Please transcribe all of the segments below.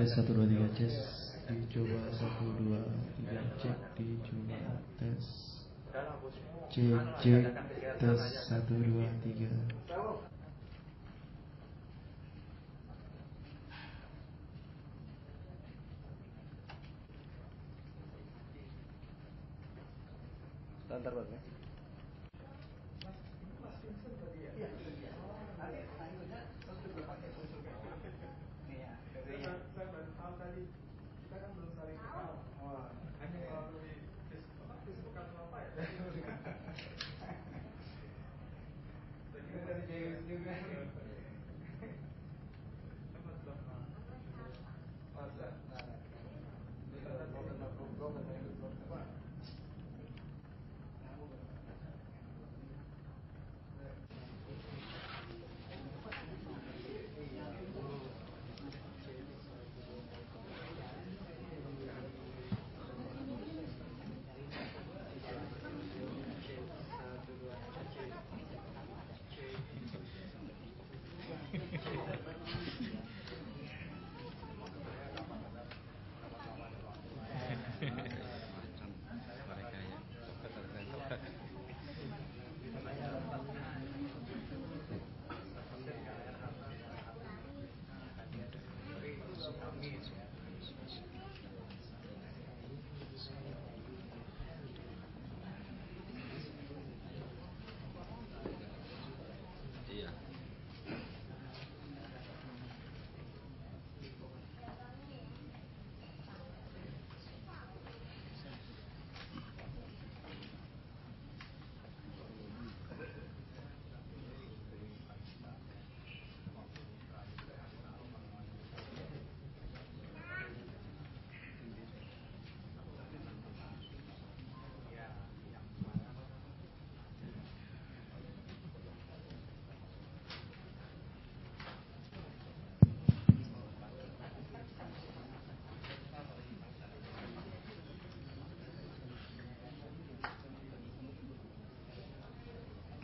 tes 1 2 3 cek. Dicoba 1 2 3 cek. Dicoba tes. Cek tes 1 2 3. Sebentar Bang ya.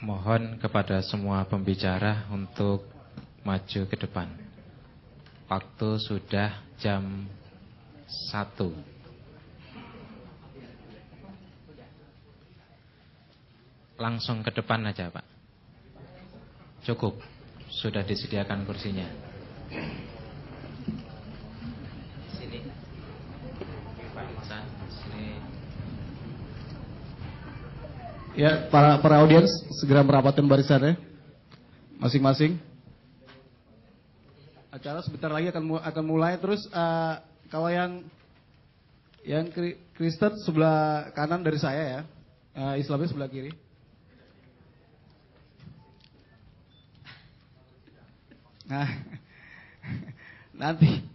Mohon kepada semua pembicara untuk maju ke depan. Waktu sudah jam 1. Langsung ke depan aja Pak. Cukup. Sudah disediakan kursinya. Sini. Pak Iksan, sini. Ya, para audiens segera merapatkan barisannya masing-masing. Acara sebentar lagi akan mulai. Terus kalau yang Kristen sebelah kanan dari saya ya, Islamnya sebelah kiri. Nah, nanti.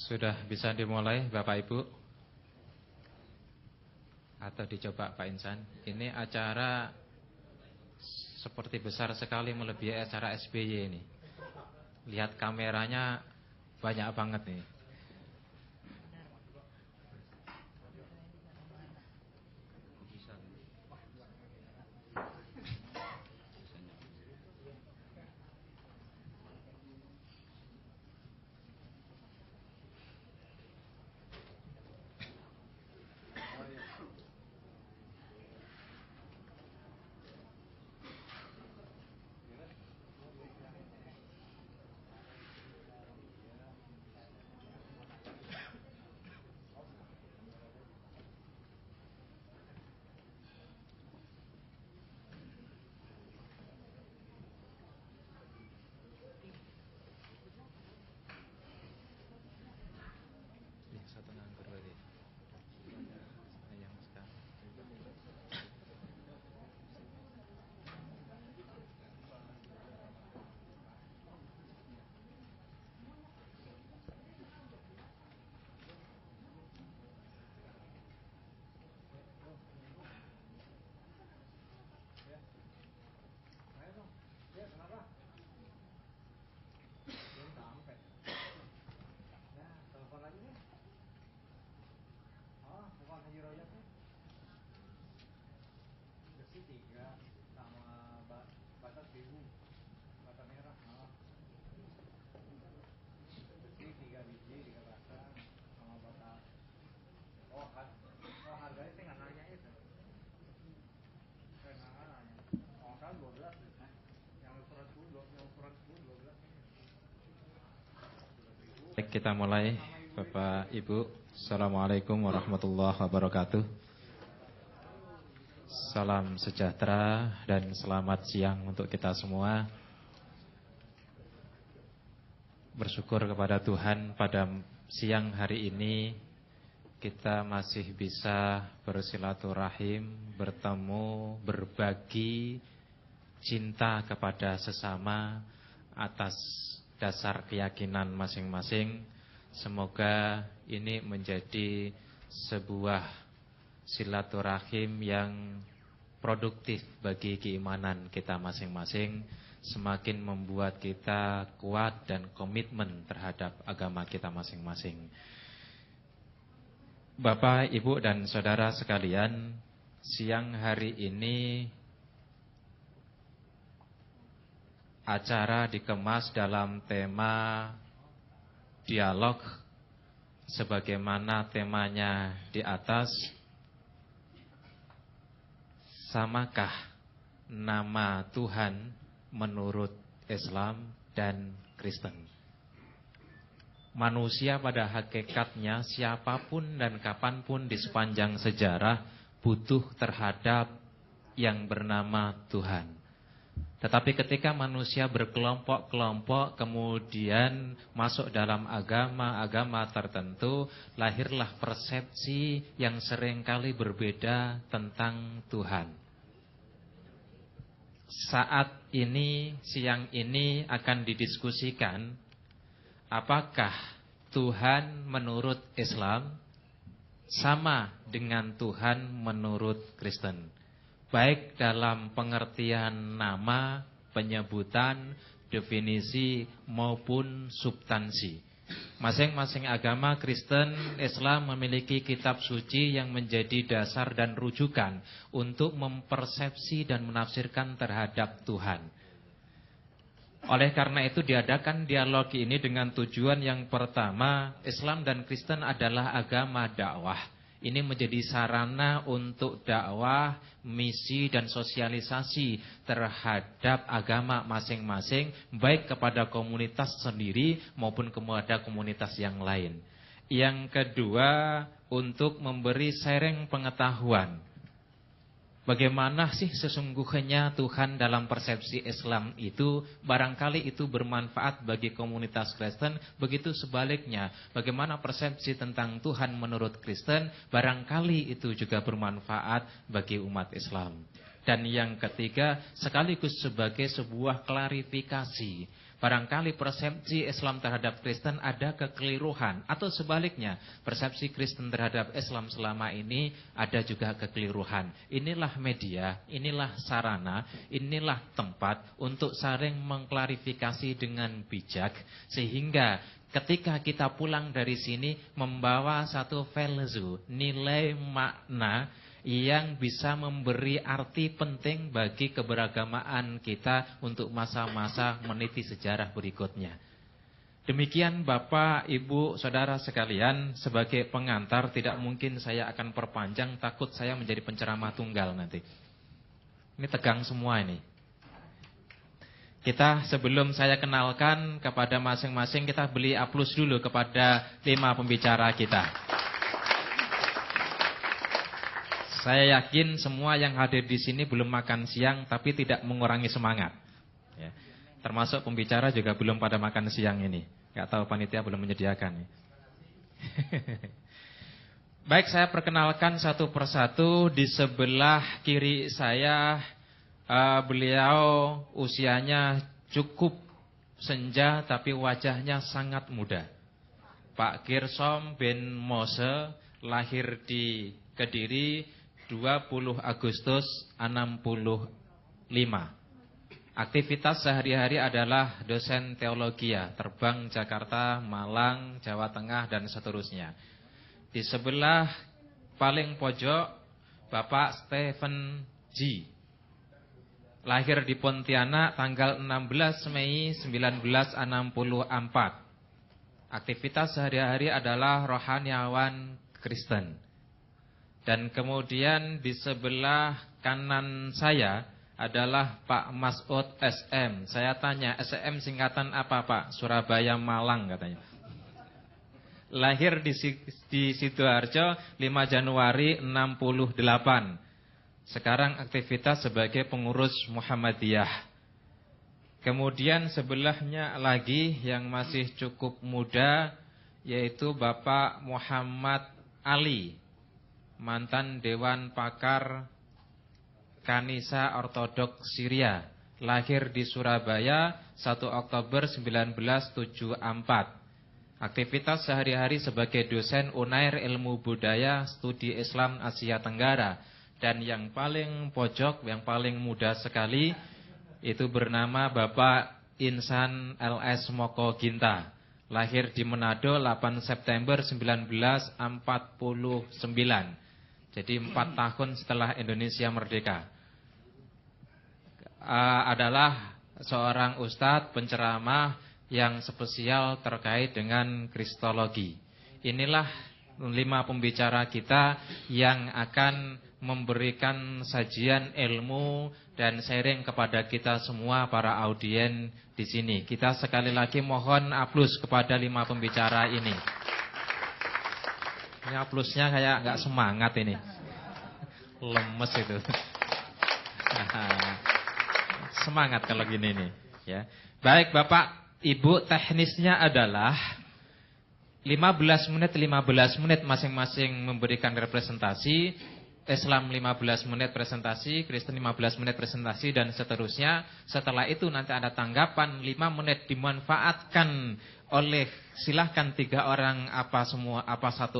Sudah bisa dimulai Bapak Ibu? Atau dicoba Pak Insan? Ini acara seperti besar sekali, melebihi acara SBY ini. Lihat kameranya banyak banget nih. Baik, kita mulai Bapak Ibu. Assalamualaikum warahmatullahi wabarakatuh. Salam sejahtera dan selamat siang untuk kita semua. Bersyukur kepada Tuhan pada siang hari ini kita masih bisa bersilaturahim, bertemu, berbagi cinta kepada sesama atas dasar keyakinan masing-masing. Semoga ini menjadi sebuah silaturahim yang produktif bagi keimanan kita masing-masing, semakin membuat kita kuat dan komitmen terhadap agama kita masing-masing. Bapak, Ibu, dan Saudara sekalian, siang hari ini acara dikemas dalam tema dialog, sebagaimana temanya di atas. Samakah nama Tuhan menurut Islam dan Kristen? Manusia pada hakikatnya siapapun dan kapanpun di sepanjang sejarah butuh terhadap yang bernama Tuhan. Tetapi ketika manusia berkelompok-kelompok kemudian masuk dalam agama-agama tertentu, lahirlah persepsi yang seringkali berbeda tentang Tuhan. Saat ini, siang ini akan didiskusikan apakah Tuhan menurut Islam sama dengan Tuhan menurut Kristen. Baik dalam pengertian nama, penyebutan, definisi maupun substansi. Masing-masing agama Kristen, Islam memiliki kitab suci yang menjadi dasar dan rujukan untuk mempersepsi dan menafsirkan terhadap Tuhan. Oleh karena itu diadakan dialog ini dengan tujuan yang pertama, Islam dan Kristen adalah agama dakwah. Ini menjadi sarana untuk dakwah, misi dan sosialisasi terhadap agama masing-masing, baik kepada komunitas sendiri maupun kepada komunitas yang lain. Yang kedua, untuk memberi sharing pengetahuan. Bagaimana sih sesungguhnya Tuhan dalam persepsi Islam itu? Barangkali itu bermanfaat bagi komunitas Kristen. Begitu sebaliknya, bagaimana persepsi tentang Tuhan menurut Kristen? Barangkali itu juga bermanfaat bagi umat Islam. Dan yang ketiga, sekaligus sebagai sebuah klarifikasi. Barangkali persepsi Islam terhadap Kristen ada kekeliruan, atau sebaliknya, persepsi Kristen terhadap Islam selama ini ada juga kekeliruan. Inilah media, inilah sarana, inilah tempat untuk saling mengklarifikasi dengan bijak, sehingga ketika kita pulang dari sini membawa satu value, nilai makna yang bisa memberi arti penting bagi keberagamaan kita untuk masa-masa meniti sejarah berikutnya. Demikian Bapak, Ibu, Saudara sekalian, sebagai pengantar tidak mungkin saya akan perpanjang, takut saya menjadi penceramah tunggal nanti. Ini tegang semua ini. Kita sebelum saya kenalkan kepada masing-masing, kita beli aplaus dulu kepada 5 pembicara kita. Saya yakin semua yang hadir di sini belum makan siang, tapi tidak mengurangi semangat. Ya. Termasuk pembicara juga belum pada makan siang ini. Gak tahu panitia belum menyediakan. Baik, saya perkenalkan satu persatu. Di sebelah kiri saya, beliau usianya cukup senja, tapi wajahnya sangat muda. Pak Kirsom bin Mose, lahir di Kediri 20 Agustus 65. Aktivitas sehari-hari adalah dosen teologi, terbang Jakarta, Malang, Jawa Tengah, dan seterusnya. Di sebelah paling pojok, Bapak Stephen G. Lahir di Pontianak tanggal 16 Mei 1964. Aktivitas sehari-hari adalah rohaniawan Kristen. Dan kemudian di sebelah kanan saya adalah Pak Mas'ud SM. Saya tanya, SM singkatan apa Pak? Surabaya Malang katanya. Lahir di Sidoarjo 5 Januari 68. Sekarang aktivitas sebagai pengurus Muhammadiyah. Kemudian sebelahnya lagi yang masih cukup muda, yaitu Bapak Muhammad Ali, mantan Dewan Pakar Kanisa Ortodok Syria, lahir di Surabaya 1 Oktober 1974. Aktivitas sehari-hari sebagai dosen Unair Ilmu Budaya Studi Islam Asia Tenggara. Dan yang paling pojok, yang paling muda sekali, itu bernama Bapak Insan LS Moko Ginta, lahir di Manado 8 September 1949. Jadi 4 tahun setelah Indonesia merdeka. Adalah seorang ustadz penceramah yang spesial terkait dengan kristologi. Inilah 5 pembicara kita yang akan memberikan sajian ilmu dan sharing kepada kita semua para audien di sini. Kita sekali lagi mohon aplaus kepada 5 pembicara ini. Ini aplusnya kayak nggak semangat ini. Lemes itu. Semangat kalau gini nih, ya. Baik Bapak, Ibu, teknisnya adalah 15 menit masing-masing memberikan representasi. Islam 15 menit presentasi, Kristen 15 menit presentasi, dan seterusnya. Setelah itu nanti ada tanggapan 5 menit dimanfaatkan oleh silahkan 3 orang apa 1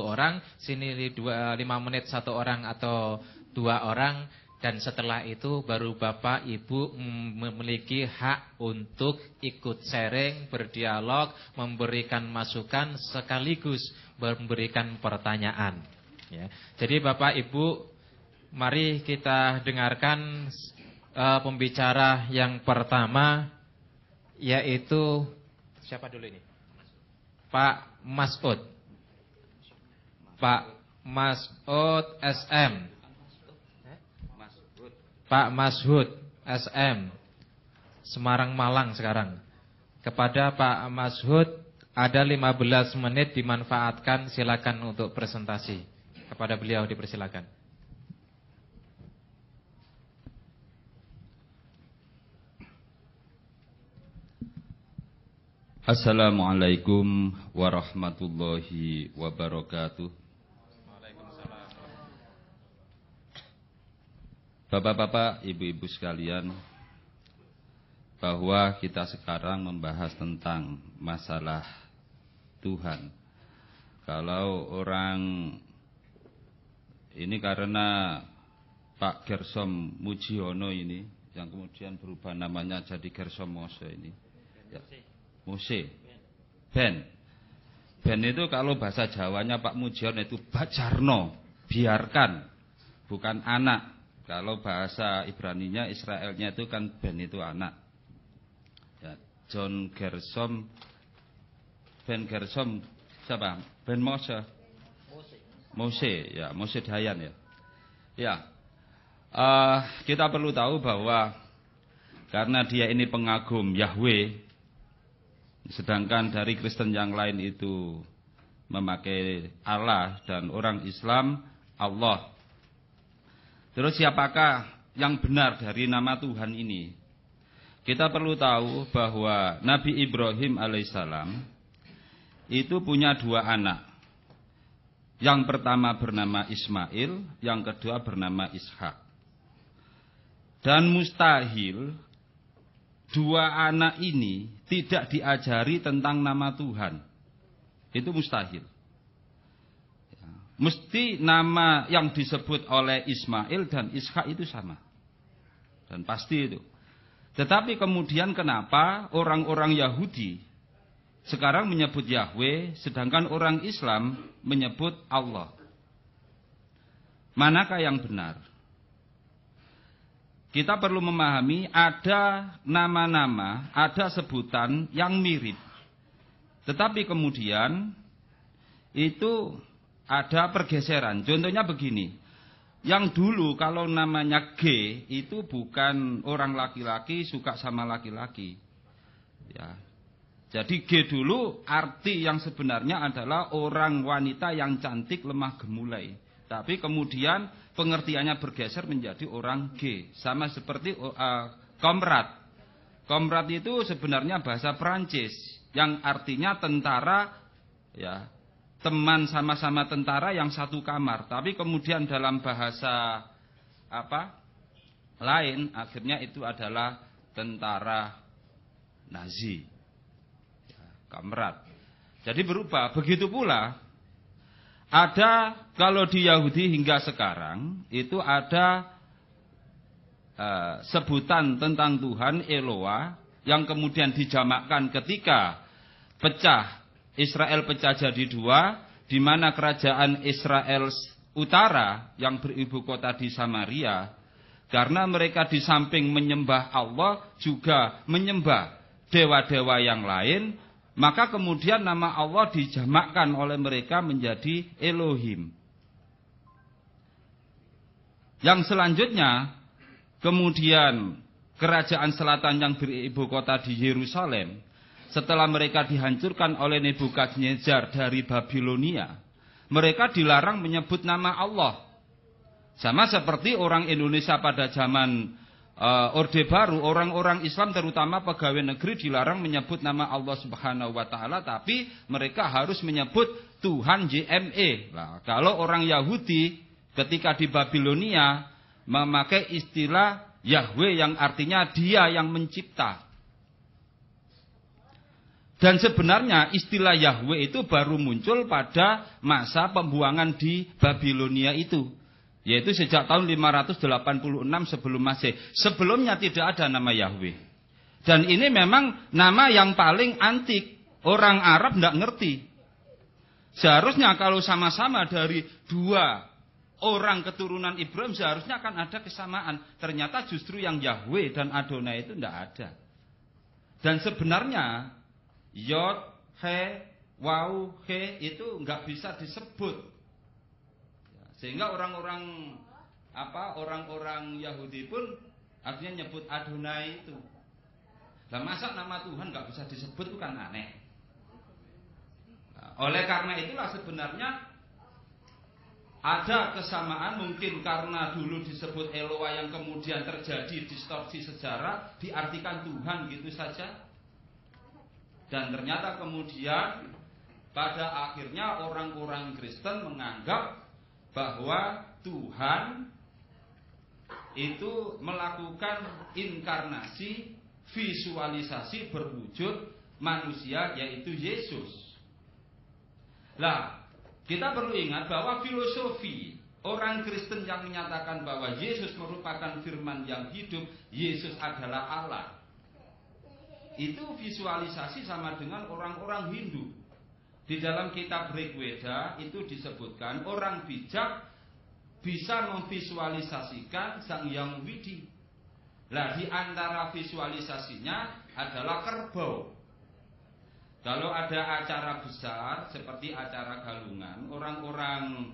orang, sini 5 menit 1 orang atau 2 orang, dan setelah itu baru Bapak Ibu memiliki hak untuk ikut sharing, berdialog, memberikan masukan sekaligus memberikan pertanyaan. Ya. Jadi Bapak Ibu, mari kita dengarkan pembicara yang pertama, yaitu siapa dulu ini? Pak Mas'ud. Pak Mas'ud SM. Pak Mas'ud SM, Semarang Malang sekarang. Kepada Pak Mas'ud ada 15 menit dimanfaatkan, silakan untuk presentasi. Kepada beliau dipersilakan. Assalamualaikum warahmatullahi wabarakatuh. Waalaikumsalam. Bapak-bapak, ibu-ibu sekalian, bahwa kita sekarang membahas tentang masalah Tuhan. Kalau orang ini karena Pak Gersom Mujiono ini yang kemudian berubah namanya jadi Gersom Mose ini. Ya, Mose. Ben itu kalau bahasa Jawanya Pak Mujiono itu bajarno, biarkan, bukan anak. Kalau bahasa Ibraninya, Israelnya itu kan Ben itu anak. Ya, John Gersom, Ben Gersom siapa? Ben Mose. Mose, ya Mose Dayan ya. Ya, kita perlu tahu bahwa karena dia ini pengagum Yahweh, sedangkan dari Kristen yang lain itu memakai Allah dan orang Islam Allah. Terus siapakah yang benar dari nama Tuhan ini? Kita perlu tahu bahwa Nabi Ibrahim alaihissalam itu punya 2 anak. Yang pertama bernama Ismail, yang kedua bernama Ishak. Dan mustahil 2 anak ini tidak diajari tentang nama Tuhan. Itu mustahil. Mesti nama yang disebut oleh Ismail dan Ishak itu sama. Dan pasti itu. Tetapi kemudian kenapa orang-orang Yahudi sekarang menyebut Yahweh, sedangkan orang Islam menyebut Allah? Manakah yang benar? Kita perlu memahami ada nama-nama, ada sebutan yang mirip. Tetapi kemudian itu ada pergeseran. Contohnya begini. Yang dulu kalau namanya G itu bukan orang laki-laki suka sama laki-laki. Ya. Jadi G dulu arti yang sebenarnya adalah orang wanita yang cantik, lemah gemulai. Tapi kemudian pengertiannya bergeser menjadi orang G. Sama seperti komrad. Komrad itu sebenarnya bahasa Perancis yang artinya tentara, ya, teman sama-sama tentara yang satu kamar. Tapi kemudian dalam bahasa lain akhirnya itu adalah tentara Nazi. Kamrat. Jadi berubah. Begitu pula ada kalau di Yahudi hingga sekarang itu ada sebutan tentang Tuhan Eloah yang kemudian dijamakkan ketika Israel pecah jadi 2, di mana kerajaan Israel utara yang beribu kota di Samaria, karena mereka di samping menyembah Allah juga menyembah dewa-dewa yang lain. Maka kemudian nama Allah dijamakkan oleh mereka menjadi Elohim. Yang selanjutnya, kemudian kerajaan selatan yang beribu kota di Yerusalem, setelah mereka dihancurkan oleh Nebukadnezar dari Babilonia, mereka dilarang menyebut nama Allah. Sama seperti orang Indonesia pada zaman Orde Baru, orang-orang Islam terutama pegawai negeri dilarang menyebut nama Allah Subhanahu wa taala, tapi mereka harus menyebut Tuhan JME. Nah, kalau orang Yahudi ketika di Babilonia memakai istilah Yahweh yang artinya Dia yang mencipta. Dan sebenarnya istilah Yahweh itu baru muncul pada masa pembuangan di Babilonia itu. Yaitu sejak tahun 586 sebelum Masehi. Sebelumnya tidak ada nama Yahweh. Dan ini memang nama yang paling antik. Orang Arab tidak ngerti. Seharusnya kalau sama-sama dari 2 orang keturunan Ibrahim, seharusnya akan ada kesamaan. Ternyata justru yang Yahweh dan Adonai itu tidak ada. Dan sebenarnya Yod, He, Wau, He itu nggak bisa disebut. Sehingga orang-orang Yahudi pun artinya nyebut Adonai itu. Lah masa nama Tuhan nggak bisa disebut itu kan aneh. Nah, oleh karena itulah sebenarnya ada kesamaan, mungkin karena dulu disebut Eloah yang kemudian terjadi distorsi sejarah, diartikan Tuhan gitu saja. Dan ternyata kemudian pada akhirnya orang-orang Kristen menganggap bahwa Tuhan itu melakukan inkarnasi, visualisasi berwujud manusia, yaitu Yesus. Lah, kita perlu ingat bahwa filosofi orang Kristen yang menyatakan bahwa Yesus merupakan firman yang hidup, Yesus adalah Allah, itu visualisasi sama dengan orang-orang Hindu. Di dalam kitab Rig Veda itu disebutkan orang bijak bisa memvisualisasikan Sang Hyang Widi. Nah, di antara visualisasinya adalah kerbau. Kalau ada acara besar seperti acara galungan, orang-orang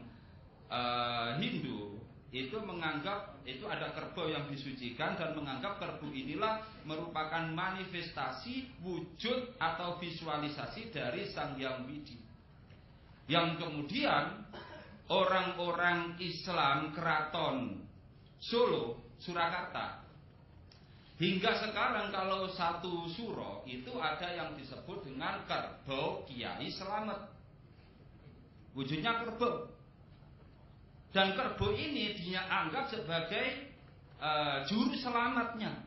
Hindu itu menganggap itu ada kerbau yang disucikan dan menganggap kerbau inilah merupakan manifestasi wujud atau visualisasi dari Sang Hyang Widi. Yang kemudian orang-orang Islam Keraton Solo, Surakarta, hingga sekarang kalau satu suro itu ada yang disebut dengan kerbau Kiai Selamet. Wujudnya kerbau. Dan kerbau ini dia anggap sebagai juru selamatnya.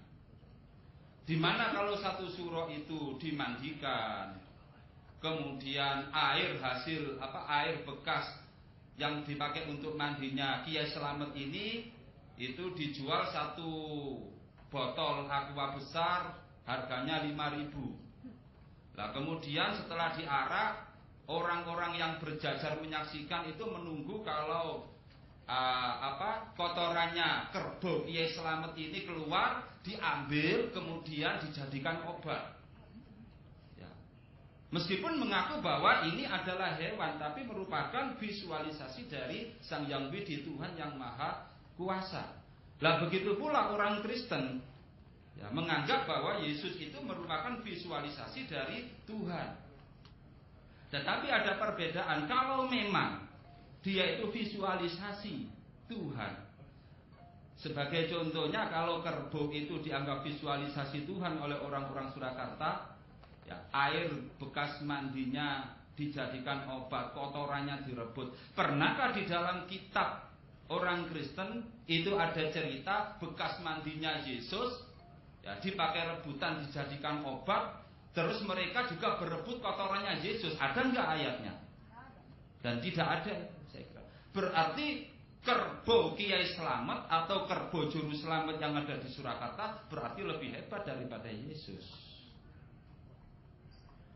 Dimana kalau satu suro itu dimandikan, kemudian air bekas yang dipakai untuk mandinya Kiai Selamet ini itu dijual satu botol aqua besar, harganya 5.000. Nah, kemudian setelah diarak, orang-orang yang berjajar menyaksikan itu menunggu kalau kotorannya kerbau Kiai Selamet ini keluar, diambil, kemudian dijadikan obat. Ya. Meskipun mengaku bahwa ini adalah hewan, tapi merupakan visualisasi dari Sang Hyang Widi, Tuhan yang Maha Kuasa. Lah begitu pula orang Kristen ya, menganggap bahwa Yesus itu merupakan visualisasi dari Tuhan. Tetapi ada perbedaan. Kalau memang dia itu visualisasi Tuhan, sebagai contohnya kalau kerbau itu dianggap visualisasi Tuhan oleh orang-orang Surakarta, ya, air bekas mandinya dijadikan obat, kotorannya direbut. Pernahkah di dalam kitab orang Kristen itu ada cerita bekas mandinya Yesus ya, dipakai rebutan dijadikan obat, terus mereka juga berebut kotorannya Yesus? Ada enggak ayatnya? Dan tidak ada, saya kira. Berarti kerbau Kiai Selamet atau kerbau juru selamat yang ada di Surakarta berarti lebih hebat daripada Yesus.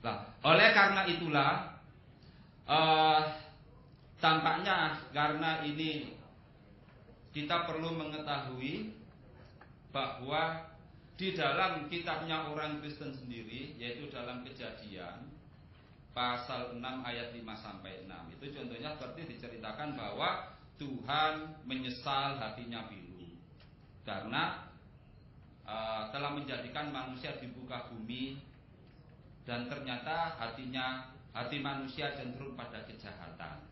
Nah, oleh karena itulah tampaknya karena ini kita perlu mengetahui bahwa di dalam kitabnya orang Kristen sendiri, yaitu dalam Kejadian pasal 6 ayat 5 sampai 6, itu contohnya seperti diceritakan bahwa Tuhan menyesal hatinya pilu karena telah menjadikan manusia di muka bumi, dan ternyata hati manusia cenderung pada kejahatan.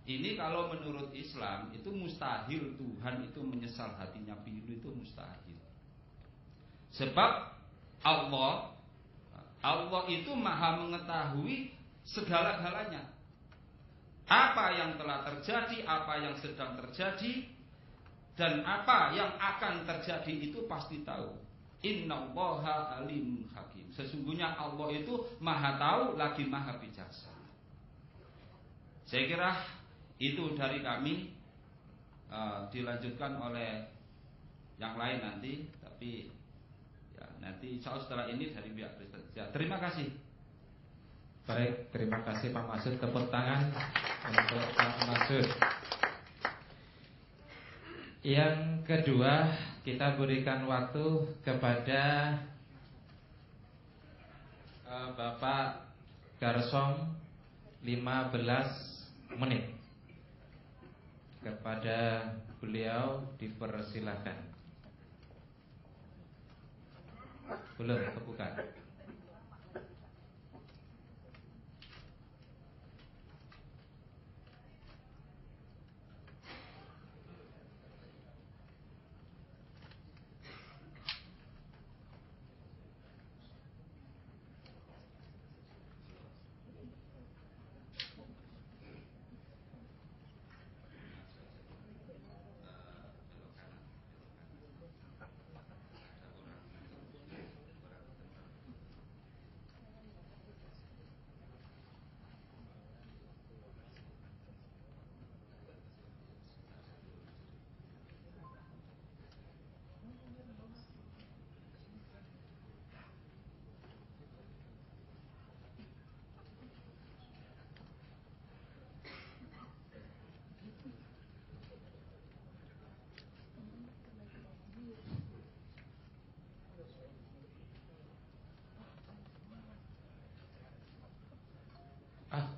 Ini kalau menurut Islam itu mustahil Tuhan itu menyesal hatinya pilu, itu mustahil. Sebab Allah itu maha mengetahui segala-galanya. Apa yang telah terjadi, apa yang sedang terjadi, dan apa yang akan terjadi itu pasti tahu. Innallaha alimun hakim. Sesungguhnya Allah itu maha tahu lagi maha bijaksana. Saya kira itu dari kami, dilanjutkan oleh yang lain nanti, tapi ya, nanti insya Allah setelah ini dari pihak Kristen. Ya, terima kasih. Baik, terima kasih Pak Masud. Tepuk tangan untuk Pak Masud. Yang kedua, kita berikan waktu kepada Bapak Garsong 15 menit. Kepada beliau dipersilahkan. Belum, bukan.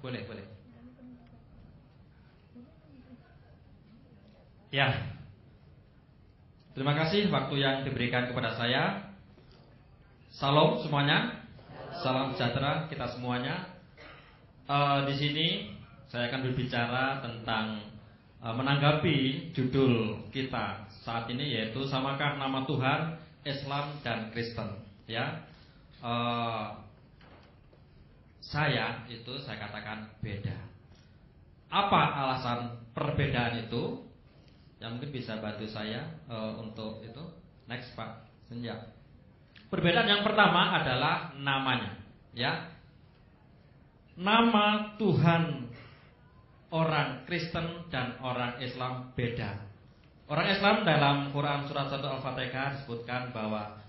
Boleh. Ya. Terima kasih waktu yang diberikan kepada saya. Salam semuanya. Salam sejahtera kita semuanya. Di sini saya akan berbicara tentang menanggapi judul kita saat ini, yaitu samakah nama Tuhan Islam dan Kristen. Ya, saya katakan beda. Apa alasan perbedaan itu? Yang mungkin bisa bantu saya untuk itu. Next Pak Senja. Perbedaan yang pertama adalah namanya. Ya, nama Tuhan orang Kristen dan orang Islam beda. Orang Islam dalam Quran surat 1 Al-Fatihah disebutkan bahwa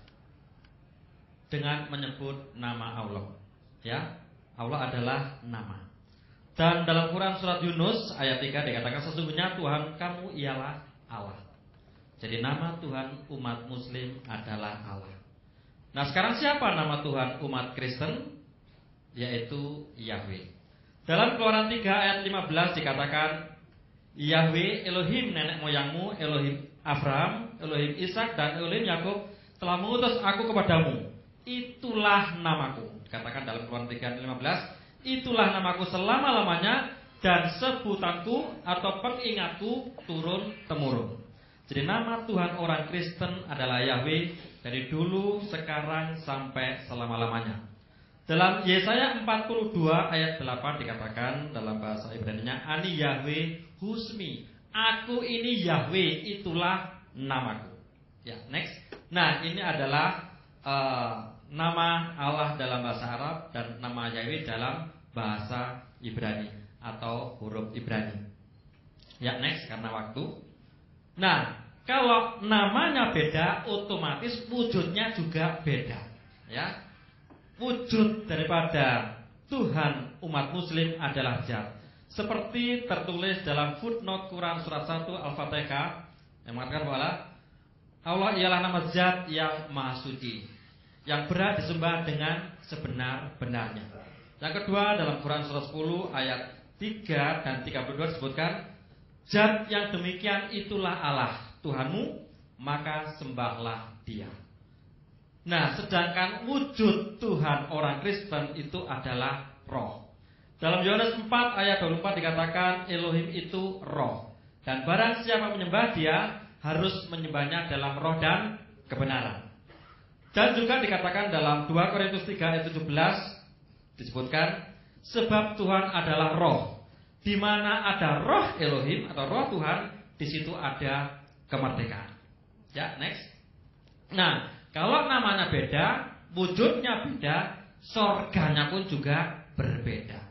dengan menyebut nama Allah. Ya, Allah adalah nama. Dan dalam Quran surat Yunus ayat 3 dikatakan sesungguhnya Tuhan kamu ialah Allah. Jadi nama Tuhan umat Muslim adalah Allah. Nah, sekarang siapa nama Tuhan umat Kristen? Yaitu Yahweh. Dalam Keluaran 3 ayat 15 dikatakan Yahweh Elohim nenek moyangmu, Elohim Abraham, Elohim Ishak dan Elohim Yakub telah mengutus aku kepadamu. Itulah namaku. Dikatakan dalam Keluaran 3 ayat 15, itulah namaku selama-lamanya dan sebutanku atau pengingatku turun temurun. Jadi nama Tuhan orang Kristen adalah Yahweh dari dulu, sekarang sampai selama-lamanya. Dalam Yesaya 42 ayat 8 dikatakan dalam bahasa Ibrani-nya, Ani Yahweh Husmi, aku ini Yahweh, itulah namaku. Ya, next. Nah, ini adalah nama Allah dalam bahasa Arab dan nama Yahweh dalam bahasa Ibrani atau huruf Ibrani. Ya, next karena waktu. Nah, kalau namanya beda, otomatis wujudnya juga beda. Ya, wujud daripada Tuhan umat Muslim adalah zat. Seperti tertulis dalam footnote Quran surat 1 Al-Fatihah yang mengatakan bahwa Allah ialah nama zat yang maha suci, yang berat disembah dengan sebenar-benarnya. Yang kedua dalam Quran surat 10 ayat 3 dan 32 disebutkan, zat yang demikian itulah Allah Tuhanmu, maka sembahlah Dia. Nah, sedangkan wujud Tuhan orang Kristen itu adalah roh. Dalam Yohanes 4 ayat 24 dikatakan Elohim itu roh, dan barang siapa menyembah Dia harus menyembahnya dalam roh dan kebenaran. Dan juga dikatakan dalam 2 Korintus 3 ayat 17 disebutkan, sebab Tuhan adalah roh. Di mana ada roh Elohim atau roh Tuhan, di situ ada kemerdekaan. Ya, next. Nah, kalau namanya beda, wujudnya beda, sorganya pun juga berbeda.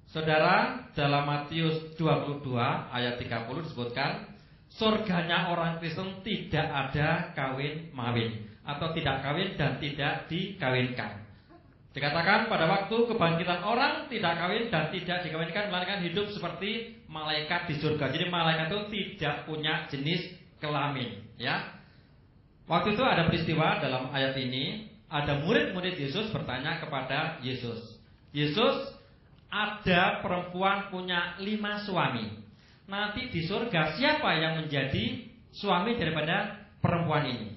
Saudara, dalam Matius 22 ayat 30 disebutkan, sorganya orang Kristen tidak ada kawin-mawin atau tidak kawin dan tidak dikawinkan. Dikatakan pada waktu kebangkitan orang tidak kawin dan tidak dikawinkan, melainkan hidup seperti malaikat di surga. Jadi malaikat itu tidak punya jenis kelamin. Ya, waktu itu ada peristiwa dalam ayat ini, ada murid-murid Yesus bertanya kepada Yesus, Yesus, ada perempuan punya 5 suami. Nanti di surga siapa yang menjadi suami daripada perempuan ini?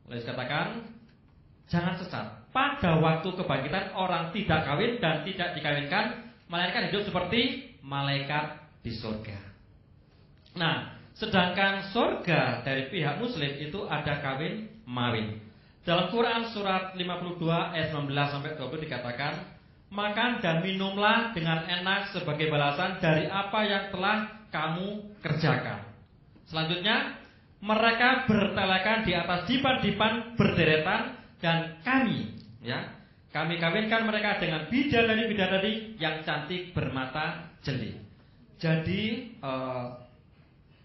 Lalu dikatakan, jangan sesat. Pada waktu kebangkitan orang tidak kawin dan tidak dikawinkan, melainkan hidup seperti malaikat di surga. Nah, sedangkan surga dari pihak Muslim itu ada kawin mawin. Dalam Quran surat 52 ayat 19 sampai 20 dikatakan, makan dan minumlah dengan enak sebagai balasan dari apa yang telah kamu kerjakan. Selanjutnya, mereka bertelekan di atas dipan-dipan berderetan dan kami kawinkan mereka dengan bidadari-bidadari yang cantik bermata jeli. Jadi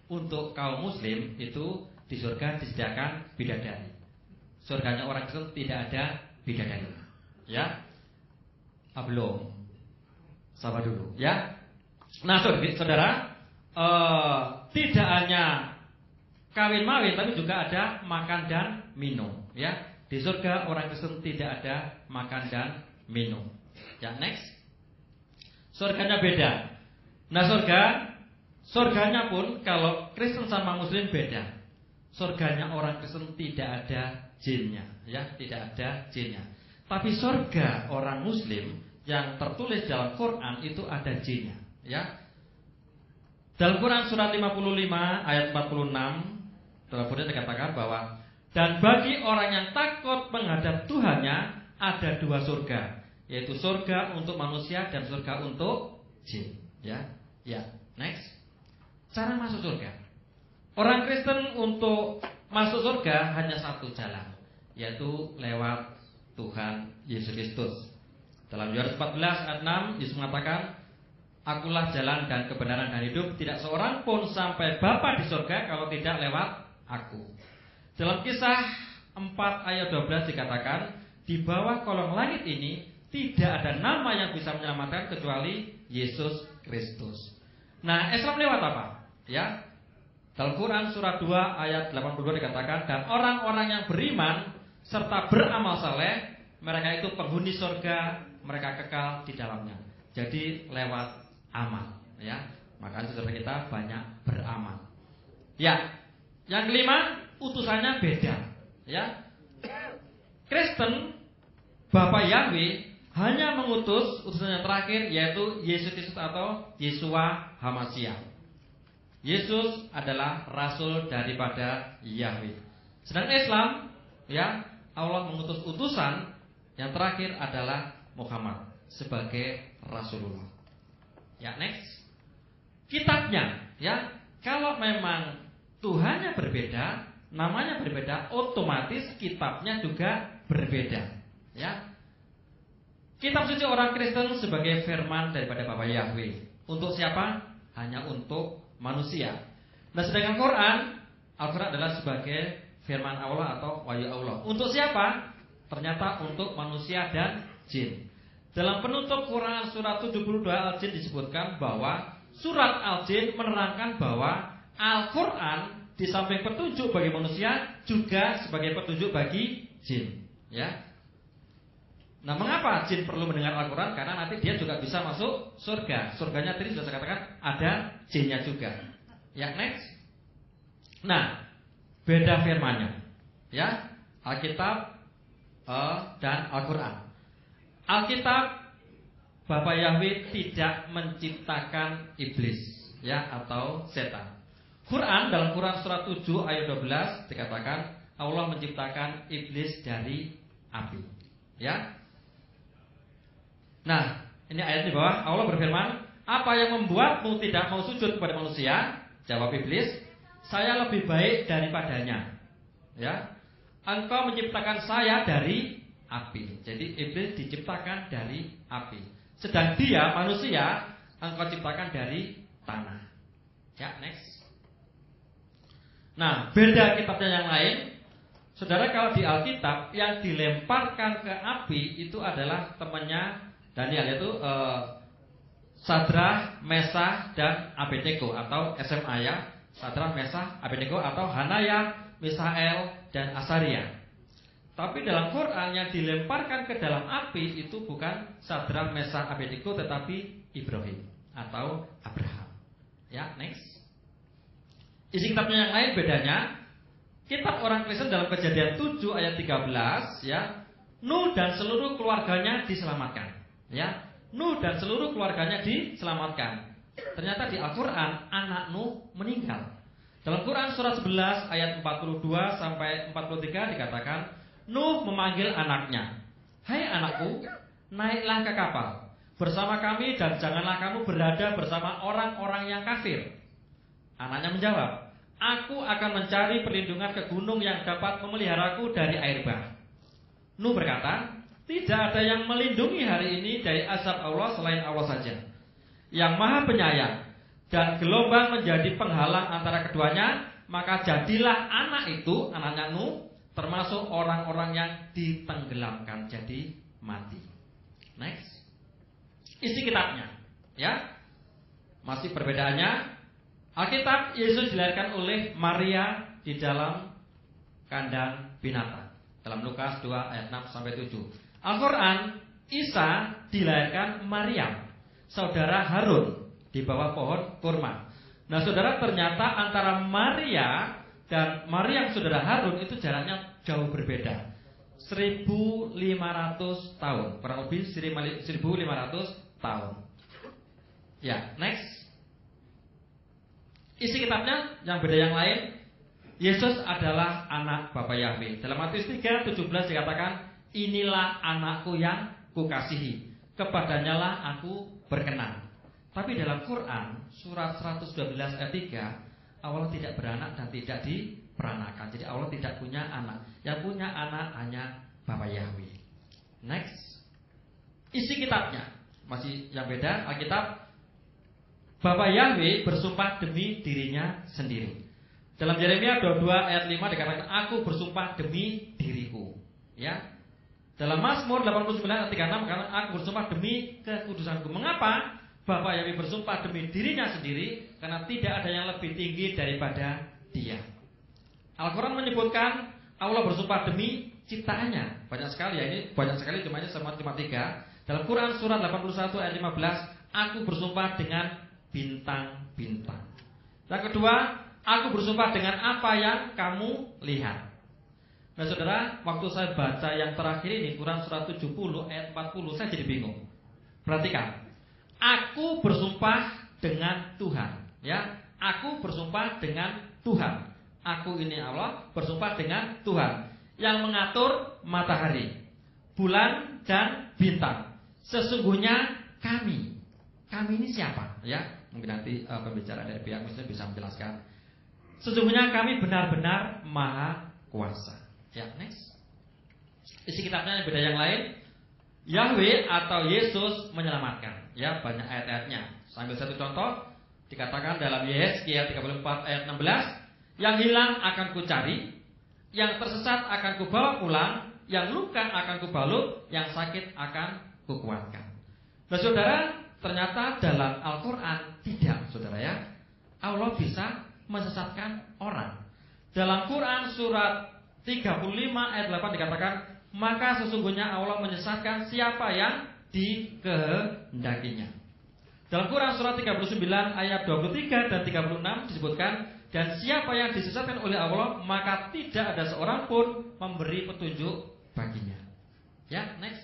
untuk kaum Muslim itu di surga disediakan bidadari. Surganya orang Kristen tidak ada bidadari. Ya, belum. Sabar dulu. Ya. Nah, saudara, tidak hanya kawin mawin, tapi juga ada makan dan minum. Ya. Di surga orang Kristen tidak ada makan dan minum. Ya, next. Surganya beda. Nah, surganya pun kalau Kristen sama Muslim beda. Surganya orang Kristen tidak ada jinnya, ya, tidak ada jinnya. Tapi surga orang Muslim yang tertulis dalam Quran itu ada jinnya, ya. Dalam Quran surat 55 ayat 46 dalam Quran dikatakan bahwa dan bagi orang yang takut menghadap Tuhannya ada dua surga, yaitu surga untuk manusia dan surga untuk jin, ya. Ya, next. Cara masuk surga. Orang Kristen untuk masuk surga hanya satu jalan, yaitu lewat Tuhan Yesus Kristus. Dalam Yohanes 14 ayat 6 Yesus mengatakan, Akulah jalan dan kebenaran dan hidup, tidak seorang pun sampai Bapa di surga kalau tidak lewat Aku. Dalam Kisah 4 ayat 12 dikatakan, di bawah kolong langit ini tidak ada nama yang bisa menyelamatkan kecuali Yesus Kristus. Nah, Islam lewat apa? Ya. Dalam Quran surat 2 ayat 82 dikatakan, dan orang-orang yang beriman serta beramal saleh, mereka itu penghuni surga, mereka kekal di dalamnya. Jadi lewat amal, ya. Makanya saudara kita banyak beramal. Ya. Yang kelima, utusannya beda, ya. Kristen, Bapak Yahweh hanya mengutus utusan yang terakhir, yaitu Yesus Kristus atau Yeshua HaMashiach. Yesus adalah rasul daripada Yahweh. Sedangkan Islam, ya, Allah mengutus utusan yang terakhir adalah Muhammad sebagai Rasulullah. Ya, next. Kitabnya, ya, kalau memang Tuhannya berbeda, namanya berbeda, otomatis kitabnya juga berbeda, ya. Kitab suci orang Kristen sebagai firman daripada Bapa Yahweh. Untuk siapa? Hanya untuk manusia. Nah, sedangkan Al-Quran adalah sebagai firman Allah atau wahyu Allah. Untuk siapa? Ternyata untuk manusia dan jin. Dalam penutup Quran surat 72 Al-Jin disebutkan bahwa surat Al-Jin menerangkan bahwa Al-Quran di samping petunjuk bagi manusia juga sebagai petunjuk bagi jin, ya. Nah, mengapa jin perlu mendengar Al-Quran? Karena nanti dia juga bisa masuk surga. Surganya tadi sudah saya katakan ada jinnya juga. Ya, next. Nah, beda firmannya, ya. Alkitab dan Al-Quran. Alkitab, Bapak Yahweh tidak menciptakan iblis, ya, atau setan. Quran, dalam Quran surat 7 ayat 12 dikatakan Allah menciptakan iblis dari api, ya. Nah, ini ayat di bawah. Allah berfirman, apa yang membuatmu tidak mau sujud kepada manusia? Jawab iblis, saya lebih baik daripadanya, ya. Engkau menciptakan saya dari api. Jadi iblis diciptakan dari api. Sedang dia manusia, engkau ciptakan dari tanah. Ya, next. Nah, beda kitabnya yang lain. Saudara, kalau di Alkitab yang dilemparkan ke api itu adalah temannya Daniel, yaitu Sadrah, Mesah, dan Abednego atau SMA, ya. Sadrah, Mesah, Abednego atau Hanaya, Misael, dan Asaria. Tapi dalam Quran yang dilemparkan ke dalam api itu bukan Sadrah, Mesah, Abednego, tetapi Ibrahim atau Abraham. Ya, next. Isi kitabnya yang lain bedanya. Kitab orang Kristen dalam Kejadian 7 ayat 13, ya, Nuh dan seluruh keluarganya diselamatkan. Ya, Nuh dan seluruh keluarganya diselamatkan. Ternyata di Al-Quran anak Nuh meninggal. Dalam Quran surat 11 ayat 42 sampai 43 dikatakan, Nuh memanggil anaknya, hai anakku, naiklah ke kapal bersama kami dan janganlah kamu berada bersama orang-orang yang kafir. Anaknya menjawab, aku akan mencari perlindungan ke gunung yang dapat memeliharaku dari air bah. Nuh berkata, tidak ada yang melindungi hari ini dari azab Allah selain Allah saja, yang maha penyayang, dan gelombang menjadi penghalang antara keduanya. Maka jadilah anak itu, anaknya Nuh, termasuk orang-orang yang ditenggelamkan, jadi mati. Next. Isi kitabnya, ya. Masih perbedaannya. Alkitab, Yesus dilahirkan oleh Maria di dalam kandang binatang. Dalam Lukas 2 ayat 6 sampai 7. Al-Quran, Isa dilahirkan Maryam saudara Harun di bawah pohon kurma. Nah saudara, ternyata antara Maria dan Maria yang saudara Harun itu jaraknya jauh berbeda, 1.500 tahun, kurang lebih 1.500 tahun. Ya, next. Isi kitabnya yang beda yang lain. Yesus adalah anak Bapa Yahweh. Dalam Matius 3:17 dikatakan, inilah anakku yang kukasihi, kepadanyalah aku berkenan. Tapi dalam Quran surat 112 ayat 3, Allah tidak beranak dan tidak diperanakan. Jadi Allah tidak punya anak. Yang punya anak hanya Bapa Yahweh. Next. Isi kitabnya masih yang beda. Alkitab, Bapa Yahweh bersumpah demi dirinya sendiri. Dalam Yeremia 22 ayat 5 dikatakan, aku bersumpah demi diriku. Ya. Dalam Mazmur 89 ayat 36 dikatakan, aku bersumpah demi kekudusanku. Mengapa Bapa Yahweh bersumpah demi dirinya sendiri? Karena tidak ada yang lebih tinggi daripada Dia. Al-Quran menyebutkan Allah bersumpah demi ciptaannya. Banyak sekali ya, ini banyak sekali, cuma 3. Dalam Quran surat 81 ayat 15, aku bersumpah dengan bintang-bintang. Yang kedua, aku bersumpah dengan apa yang kamu lihat. Nah saudara, waktu saya baca yang terakhir ini, Quran surat 70 ayat 40, saya jadi bingung. Perhatikan, aku bersumpah dengan Tuhan. Ya, aku bersumpah dengan Tuhan. Aku ini Allah bersumpah dengan Tuhan yang mengatur matahari, bulan dan bintang. Sesungguhnya kami ini siapa? Ya, mungkin nanti pembicara dari pihak Muslim bisa menjelaskan. Sesungguhnya kami benar-benar maha kuasa. Ya, next. Isi kitabnya yang beda yang lain. Yahweh atau Yesus menyelamatkan. Ya, banyak ayat-ayatnya. Sambil satu contoh, dikatakan dalam Yesaya 34 ayat 16, yang hilang akan kucari, yang tersesat akan kubawa pulang, yang luka akan kubalut, yang sakit akan kukuatkan. Nah saudara, ternyata dalam Al-Quran tidak, saudara ya, Allah bisa mesesatkan orang. Dalam Quran surat 35 ayat 8 dikatakan, maka sesungguhnya Allah menyesatkan siapa yang dikehendakinya. Dalam Quran surat 39 ayat 23 dan 36 disebutkan, dan siapa yang disesatkan oleh Allah, maka tidak ada seorang pun memberi petunjuk baginya. Ya, next.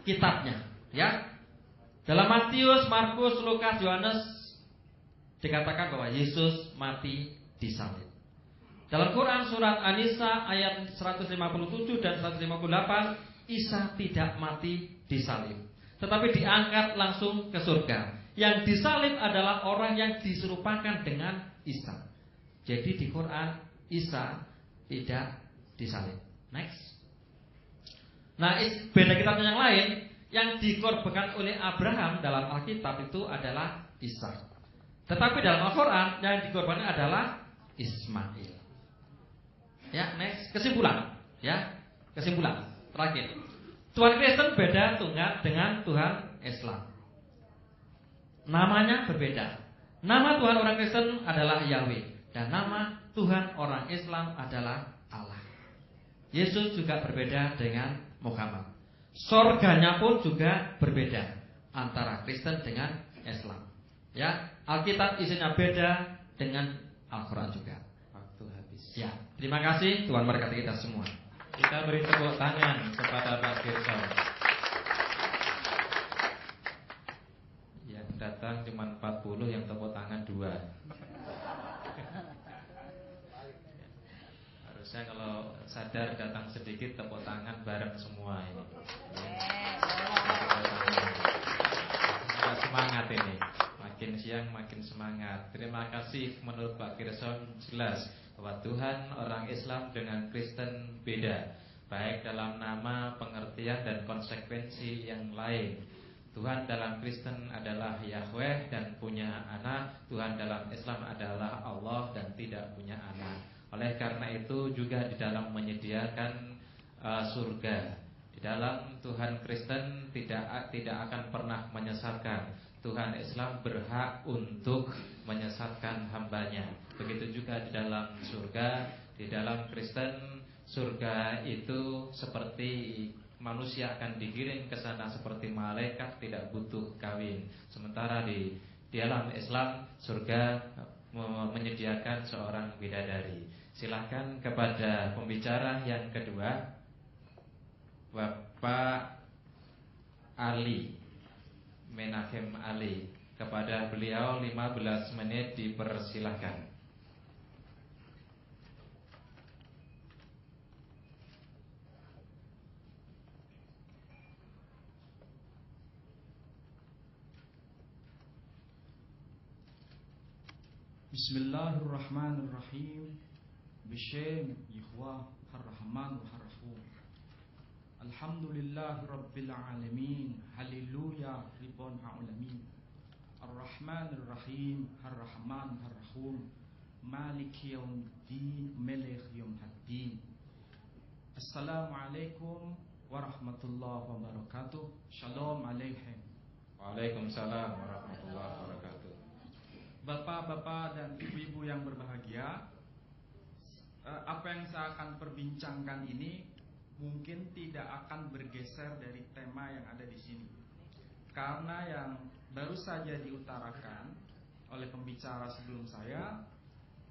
Kitabnya, ya. Dalam Matius, Markus, Lukas, Yohanes dikatakan bahwa Yesus mati di salib. Dalam Quran surat An-Nisa ayat 157 dan 158, Isa tidak mati di salib, tetapi diangkat langsung ke surga. Yang disalib adalah orang yang diserupakan dengan Isa. Jadi di Quran Isa tidak disalib. Next. Nah, beda kitabnya yang lain, yang dikorbankan oleh Abraham dalam Alkitab itu adalah Isa. Tetapi dalam Al-Quran yang dikorbankan adalah Ismail. Ya, next. Kesimpulan. Ya, kesimpulan terakhir. Tuhan Kristen beda dengan Tuhan Islam. Namanya berbeda. Nama Tuhan orang Kristen adalah Yahweh, dan nama Tuhan orang Islam adalah Allah. Yesus juga berbeda dengan Muhammad. Sorganya pun juga berbeda antara Kristen dengan Islam. Ya, Alkitab isinya beda dengan Al-Quran juga. Waktu habis. Ya, terima kasih. Tuhan memberkati kita semua. Kita beri tepuk tangan kepada Pak Gerson. Yang datang cuma 40, yang tepuk tangan 2. Harusnya kalau sadar datang sedikit, tepuk tangan bareng semua ini. Semangat ini. Makin siang makin semangat. Terima kasih. Menurut Pak Gerson jelas bahwa Tuhan orang Islam dengan Kristen beda, baik dalam nama, pengertian, dan konsekuensi yang lain. Tuhan dalam Kristen adalah Yahweh dan punya anak. Tuhan dalam Islam adalah Allah dan tidak punya anak. Oleh karena itu juga di dalam menyediakan surga, di dalam Tuhan Kristen tidak akan pernah menyesatkan. Tuhan Islam berhak untuk menyesatkan hambanya. Begitu juga di dalam surga. Di dalam Kristen, surga itu seperti manusia akan digiring ke sana seperti malaikat, tidak butuh kawin. Sementara di alam Islam, surga menyediakan seorang bidadari. Silakan kepada pembicara yang kedua, Bapak Ali Menahem Ali. Kepada beliau 15 menit dipersilahkan. Bismillahirrahmanirrahim. Bishem Yahweh Ar-Rahman Ar-Rahim. Alhamdulillahi Rabbil Alamin. Haleluya Ribbon Alamin. Ar-Rahmanir-Rahim. Ar-Rahman Ar-Rahim. Maliki Yawmiddin. Melek Yawmiddin. Assalamualaikum warahmatullahi wabarakatuh. Shalom alaikum. Waalaikumsalam warahmatullahi wabarakatuh. Bapak-bapak dan ibu-ibu yang berbahagia, apa yang saya akan perbincangkan ini mungkin tidak akan bergeser dari tema yang ada di sini. Karena yang baru saja diutarakan oleh pembicara sebelum saya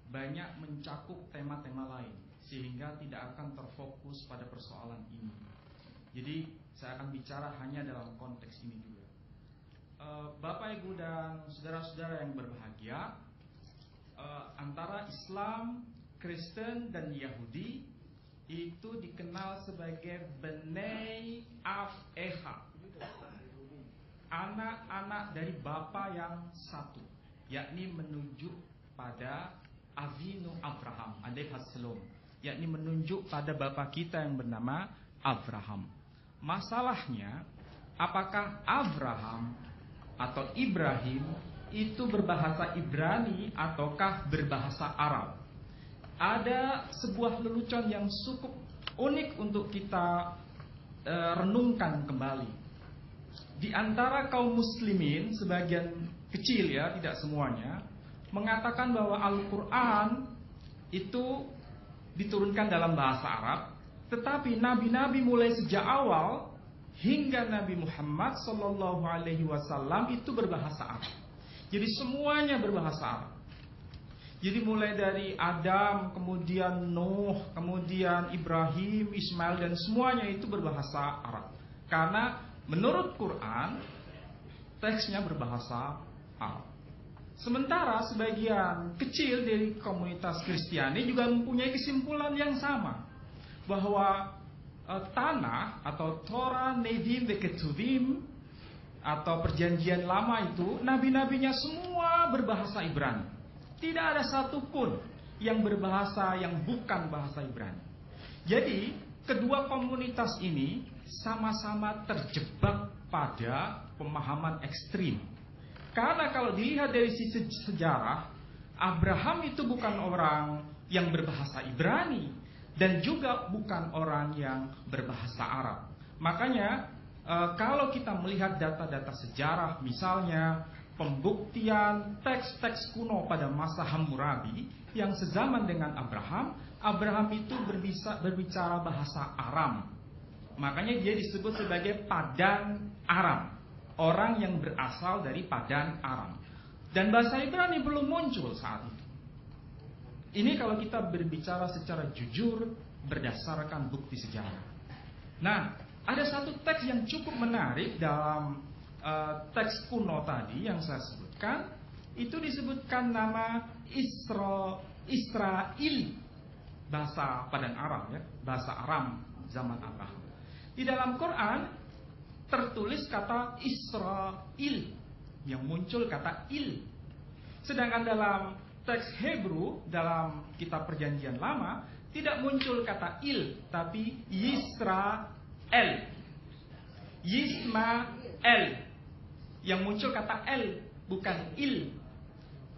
banyak mencakup tema-tema lain, sehingga tidak akan terfokus pada persoalan ini. Jadi saya akan bicara hanya dalam konteks ini juga. Bapak, Ibu, dan saudara-saudara yang berbahagia, antara Islam, Kristen, dan Yahudi itu dikenal sebagai Bnei Av Echad, anak-anak dari Bapa yang satu, yakni menunjuk pada Avinu Abraham alaihissalam, yakni menunjuk pada bapa kita yang bernama Abraham. Masalahnya, apakah Abraham atau Ibrahim itu berbahasa Ibrani ataukah berbahasa Arab? Ada sebuah lelucon yang cukup unik untuk kita renungkan kembali. Di antara kaum muslimin, sebagian kecil ya, tidak semuanya, mengatakan bahwa Al-Quran itu diturunkan dalam bahasa Arab, tetapi nabi-nabi mulai sejak awal hingga Nabi Muhammad SAW itu berbahasa Arab. Jadi semuanya berbahasa Arab. Jadi mulai dari Adam, kemudian Nuh, kemudian Ibrahim, Ismail, dan semuanya itu berbahasa Arab. Karena menurut Quran teksnya berbahasa Arab. Sementara sebagian kecil dari komunitas Kristiani juga mempunyai kesimpulan yang sama, bahwa tanah atau Torah, Nevi'im, Ketuvim atau perjanjian lama itu nabi-nabinya semua berbahasa Ibrani. Tidak ada satupun yang berbahasa yang bukan bahasa Ibrani. Jadi kedua komunitas ini sama-sama terjebak pada pemahaman ekstrim. Karena kalau dilihat dari sisi sejarah, Abraham itu bukan orang yang berbahasa Ibrani dan juga bukan orang yang berbahasa Arab. Makanya kalau kita melihat data-data sejarah, misalnya pembuktian teks-teks kuno pada masa Hammurabi yang sezaman dengan Abraham, Abraham itu berbicara bahasa Aram. Makanya dia disebut sebagai Padan Aram, orang yang berasal dari Padan Aram. Dan bahasa Ibrani belum muncul saat itu. Ini kalau kita berbicara secara jujur berdasarkan bukti sejarah. Nah, ada satu teks yang cukup menarik dalam teks kuno tadi yang saya sebutkan. Itu disebutkan nama Israel, bahasa Padan Aram ya, bahasa Aram zaman Abraham. Di dalam Quran tertulis kata Israel, yang muncul kata il. Sedangkan dalam teks Hebrew dalam kitab perjanjian lama tidak muncul kata il, tapi Yisrael, Yismael, yang muncul kata el, bukan il.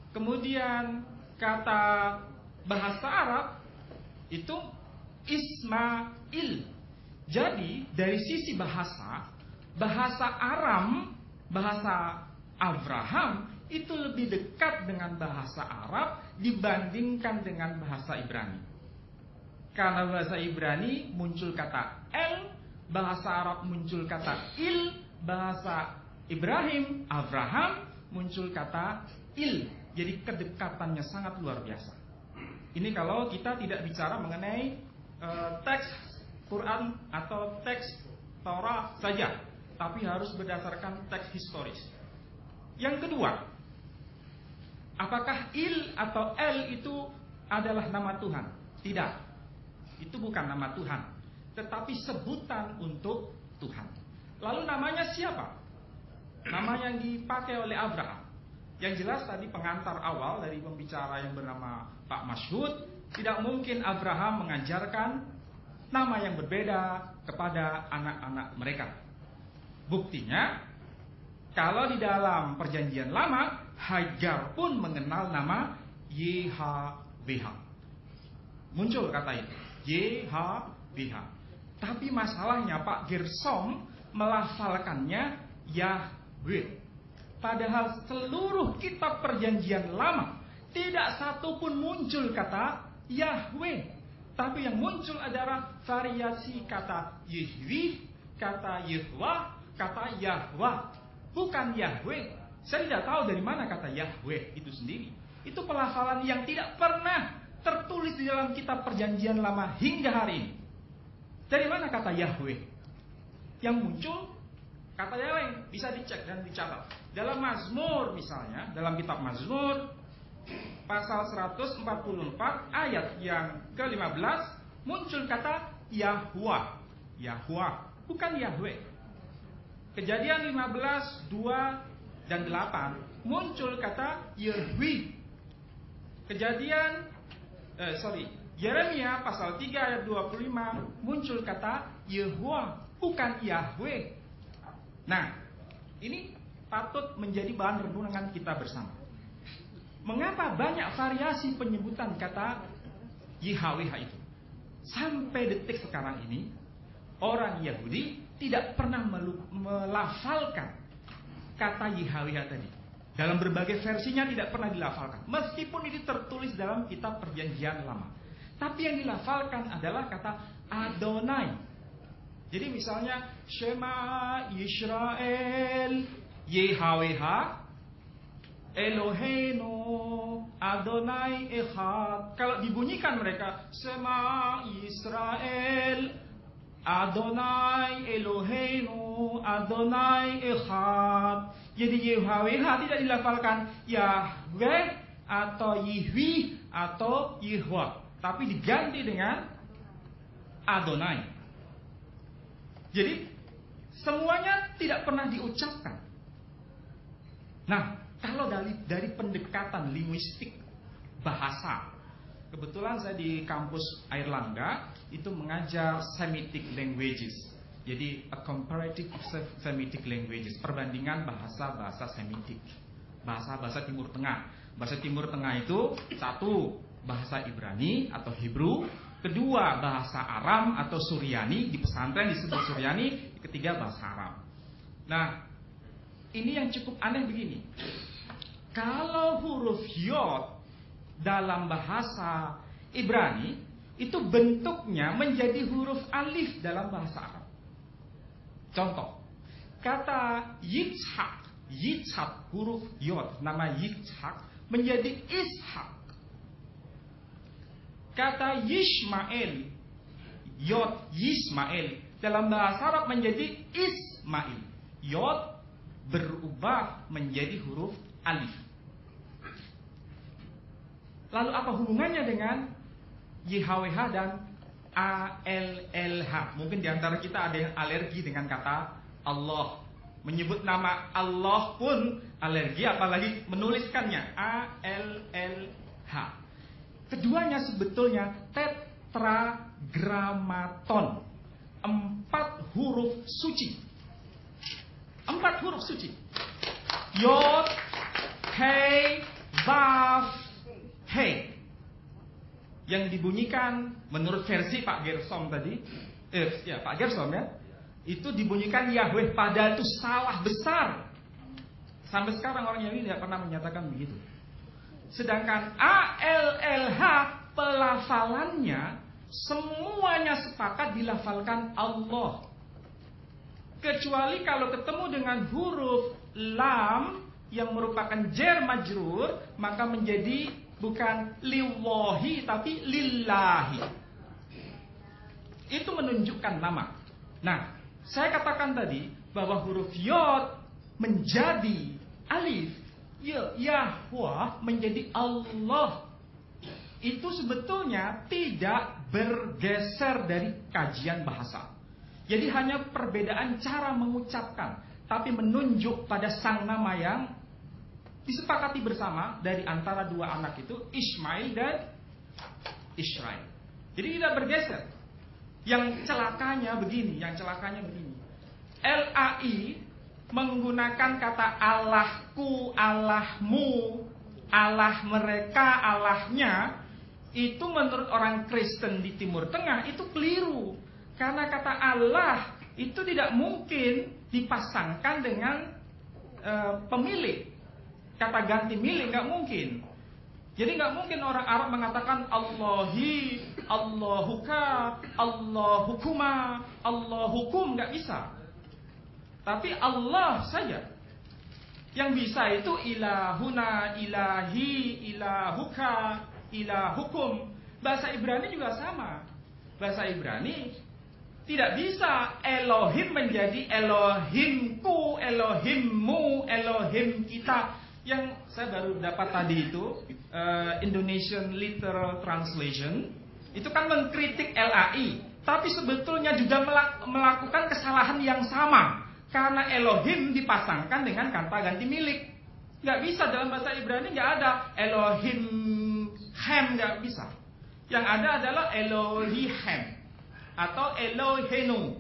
Kemudian kata bahasa Arab itu Ismail. Jadi dari sisi bahasa Aram, bahasa Abraham itu lebih dekat dengan bahasa Arab dibandingkan dengan bahasa Ibrani. Karena bahasa Ibrani muncul kata el, bahasa Arab muncul kata il, bahasa Ibrahim, Abraham muncul kata il. Jadi kedekatannya sangat luar biasa. Ini kalau kita tidak bicara mengenai teks Quran atau teks Taurat saja, tapi harus berdasarkan teks historis. Yang kedua, apakah il atau el itu adalah nama Tuhan? Tidak. Itu bukan nama Tuhan, tetapi sebutan untuk Tuhan. Lalu namanya siapa? Nama yang dipakai oleh Abraham. Yang jelas tadi pengantar awal dari pembicara yang bernama Pak Masyhud, tidak mungkin Abraham mengajarkan nama yang berbeda kepada anak-anak mereka. Buktinya, kalau di dalam perjanjian lama, Hagar pun mengenal nama YHWH. Muncul kata itu, YHWH. Tapi masalahnya Pak Gersom melafalkannya Yahweh. Padahal seluruh kitab perjanjian lama tidak satu pun muncul kata Yahweh. Tapi yang muncul adalah variasi kata Yehwi, kata Yehwa, kata Yahwa. Bukan Yahweh. Saya tidak tahu dari mana kata Yahweh itu sendiri. Itu pelafalan yang tidak pernah tertulis di dalam kitab perjanjian lama hingga hari ini. Dari mana kata Yahweh? Yang muncul kata yang lain, bisa dicek dan dicatat. Dalam Mazmur misalnya, dalam kitab Mazmur pasal 144 ayat yang ke-15 muncul kata Yahwa. Yahwa, bukan Yahweh. Kejadian 15, 2 dan 8 muncul kata Yehwi. Yeremia pasal 3 ayat 25 muncul kata Yehwa, bukan Yahweh. Nah, ini patut menjadi bahan renungan kita bersama. Mengapa banyak variasi penyebutan kata YHWH itu? Sampai detik sekarang ini, orang Yahudi tidak pernah melafalkan kata YHWH tadi. Dalam berbagai versinya tidak pernah dilafalkan. Meskipun itu tertulis dalam kitab perjanjian lama. Tapi yang dilafalkan adalah kata Adonai. Jadi misalnya Shema Yisrael YHWH Eloheinu Adonai Echad. Kalau dibunyikan mereka Shema Yisrael Adonai Eloheinu Adonai Echad. Jadi YHWH tidak dilafalkan Yahweh atau Yihwi atau Yehwa, tapi diganti dengan Adonai. Jadi semuanya tidak pernah diucapkan. Nah, kalau dari pendekatan linguistik bahasa, kebetulan saya di kampus Airlangga itu mengajar Semitic languages. Jadi a comparative of Semitic languages, perbandingan bahasa-bahasa Semitik, bahasa-bahasa Timur Tengah. Bahasa Timur Tengah itu satu, bahasa Ibrani atau Hebrew. Kedua, bahasa Aram atau Suryani. Di pesantren disebut Suryani. Ketiga, bahasa Arab. Nah, ini yang cukup aneh begini. Kalau huruf Yod dalam bahasa Ibrani itu bentuknya menjadi huruf alif dalam bahasa Arab. Contoh, kata Yitzhak huruf Yod, nama Yitzhak menjadi Ishak. Kata Yishmael, Yod Yismael dalam bahasa Arab menjadi Ismail. Yod berubah menjadi huruf alif. Lalu apa hubungannya dengan YHWH dan ALLH? Mungkin diantara kita ada yang alergi dengan kata Allah. Menyebut nama Allah pun alergi, apalagi menuliskannya ALLH. Keduanya sebetulnya tetragrammaton, 4 huruf suci. 4 huruf suci. Yod, Hei, Vav, Hei. Yang dibunyikan menurut versi Pak Gersom tadi, Pak Gersom ya, itu dibunyikan Yahweh, padahal itu salah besar. Sampai sekarang orang Yahudi tidak pernah menyatakan begitu. Sedangkan ALLH pelafalannya semuanya sepakat dilafalkan Allah. kecuali kalau ketemu dengan huruf lam yang merupakan jar majrur, maka menjadi bukan lillahi tapi lillahi. Itu menunjukkan nama. Nah, saya katakan tadi bahwa huruf yod menjadi alif, Yahweh menjadi Allah. Itu sebetulnya tidak bergeser dari kajian bahasa. Jadi hanya perbedaan cara mengucapkan, tapi menunjuk pada sang nama yang disepakati bersama dari antara dua anak itu, Ismail dan Israel. Jadi tidak bergeser. Yang celakanya begini. LAI menggunakan kata Allahku, Allahmu, Allah mereka, Allahnya. Itu menurut orang Kristen di Timur Tengah itu keliru. Karena kata Allah itu tidak mungkin dipasangkan dengan pemilik. Kata ganti milik nggak mungkin. Jadi nggak mungkin orang Arab mengatakan Allahi, Allahuka, Allahukuma, Allahukum, nggak bisa. Tapi Allah saja. Yang bisa itu ilahuna, ilahi, ilahuka, ilahukum. Bahasa Ibrani juga sama. Bahasa Ibrani tidak bisa Elohim menjadi Elohimku, Elohimmu, Elohim kita. Yang saya baru dapat tadi itu Indonesian Literal Translation itu kan mengkritik LAI, tapi sebetulnya juga melakukan kesalahan yang sama karena Elohim dipasangkan dengan kata ganti milik. Nggak bisa dalam bahasa Ibrani, nggak ada Elohim Hem, nggak bisa. Yang ada adalah Elohihem atau Elohenu,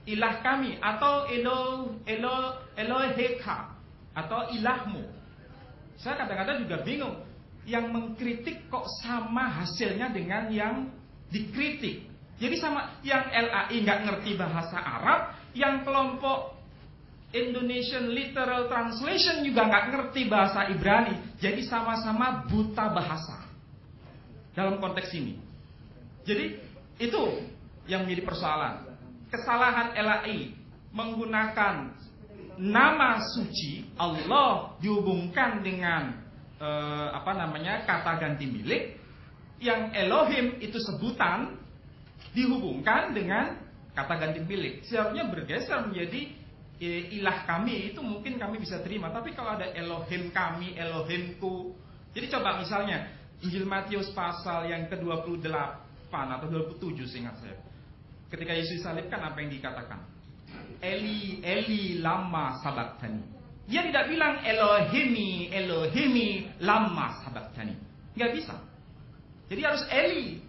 ilah kami, atau Eloheka atau ilahmu. Saya kadang-kadang juga bingung, yang mengkritik kok sama hasilnya dengan yang dikritik. Jadi sama, yang LAI nggak ngerti bahasa Arab, yang kelompok Indonesian Literal Translation juga nggak ngerti bahasa Ibrani. Jadi sama-sama buta bahasa dalam konteks ini. Jadi itu yang menjadi persoalan. Kesalahan LAI menggunakan nama suci Allah dihubungkan dengan kata ganti milik. Yang Elohim itu sebutan dihubungkan dengan kata ganti milik. Seharusnya bergeser menjadi ilah kami, itu mungkin kami bisa terima. Tapi kalau ada Elohim kami, Elohimku. Jadi coba misalnya Injil Matius pasal yang ke-28 atau 27 seingat saya. Ketika Yesus disalibkan, apa yang dikatakan? Eli, Eli, lama sabachthani. Dia tidak bilang Elohimi, Elohimi, lama sabachthani. Nggak bisa. Jadi harus Eli,